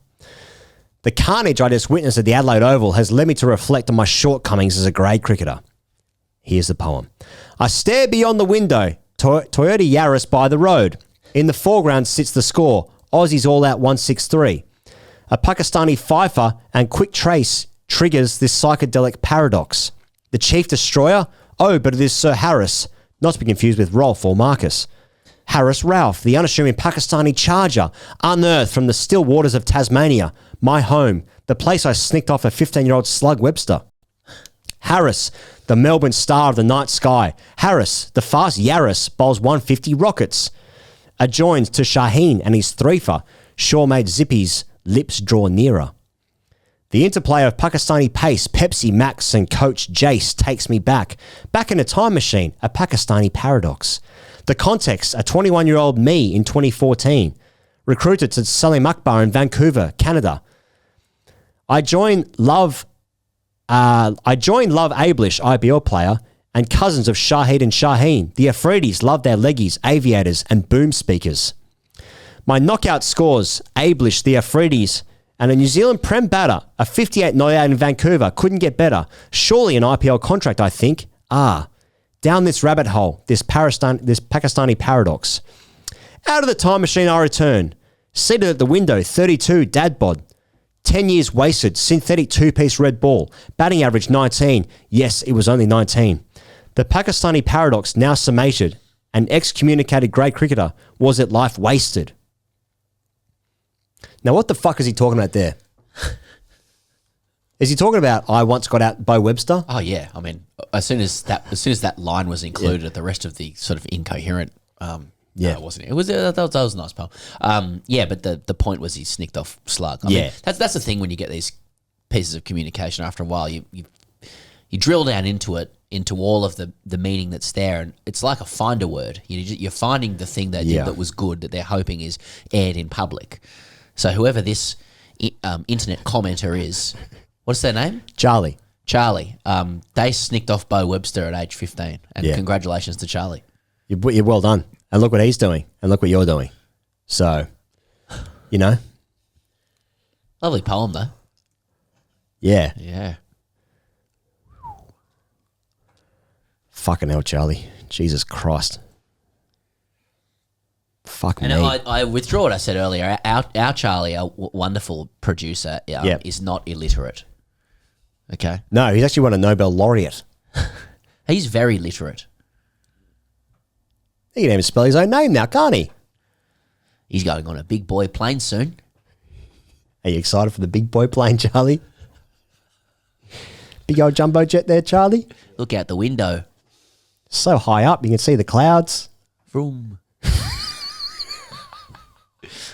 Speaker 1: The carnage I just witnessed at the Adelaide Oval has led me to reflect on my shortcomings as a grade cricketer. Here's the poem. I stare beyond the window, Toyota Yaris by the road. In the foreground sits the score, Aussies all out 163. A Pakistani fifer and quick trace triggers this psychedelic paradox. The chief destroyer? Oh, but it is Sir Harris, not to be confused with Rolf or Marcus. Harris Ralph, the unassuming Pakistani charger, unearthed from the still waters of Tasmania, my home, the place I snicked off a 15-year-old slug Webster. Harris, the Melbourne star of the night sky. Harris, the fast Yaris, bowls 150 rockets. Adjoined to Shaheen and his threefer, Shaw made Zippy's lips draw nearer. The interplay of Pakistani pace, Pepsi Max and Coach Jace takes me back in a time machine, a Pakistani paradox. The context, a 21-year-old me in 2014, recruited to Salim Akbar in Vancouver, Canada. I joined Love Ablish, IPL player, and cousins of Shahid and Shaheen. The Afridis love their leggies, aviators, and boom speakers. My knockout scores, Ablish, the Afridis, and a New Zealand Prem batter, a 58 not out in Vancouver, couldn't get better. Surely an IPL contract, I think. Down this rabbit hole, this Pakistani paradox. Out of the time machine I return. Seated at the window, 32, dad bod. 10 years wasted, synthetic two-piece red ball, batting average 19. Yes, it was only 19. The Pakistani paradox now summated. An excommunicated great cricketer. Was it life wasted? Now, what the fuck is he talking about there? Is he talking about I once got out Bo Webster?
Speaker 2: Oh yeah, I mean, as soon as that line was included, the rest of the sort of incoherent, wasn't it? It was that was a nice poem. Yeah, but the point was he snicked off slug. I mean, that's the thing when you get these pieces of communication. After a while, you drill down into it, into all of the meaning that's there, and it's like a finder word. You're finding the thing they did that was good that they're hoping is aired in public. So whoever this internet commenter is. What's their name?
Speaker 1: Charlie.
Speaker 2: They snicked off Bo Webster at age 15. And congratulations to Charlie.
Speaker 1: You're well done. And look what he's doing. And look what you're doing. So, you know.
Speaker 2: Lovely poem, though.
Speaker 1: Yeah.
Speaker 2: Yeah.
Speaker 1: Fucking hell, Charlie. Jesus Christ. Fuck me.
Speaker 2: And I withdraw what I said earlier. Our Charlie, our wonderful producer, is not illiterate. Okay?
Speaker 1: No, he's actually won a Nobel laureate.
Speaker 2: He's very literate.
Speaker 1: He can even spell his own name now, can't he?
Speaker 2: He's going on a big boy plane soon.
Speaker 1: Are you excited for the big boy plane, Charlie? Big old jumbo jet there, Charlie.
Speaker 2: Look out the window.
Speaker 1: So high up, you can see the clouds.
Speaker 2: Vroom.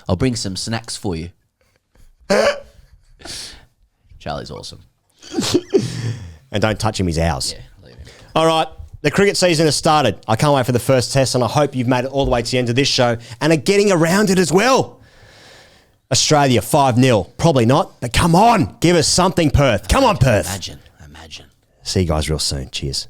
Speaker 2: I'll bring some snacks for you. Charlie's awesome.
Speaker 1: And don't touch him, he's ours.
Speaker 2: Yeah, leave him.
Speaker 1: All right, the cricket season has started. I can't wait for the first test, and I hope you've made it all the way to the end of this show and are getting around it as well. Australia 5-0. Probably not, but come on. Give us something, Perth. Come on, Perth.
Speaker 2: Imagine.
Speaker 1: See you guys real soon. Cheers.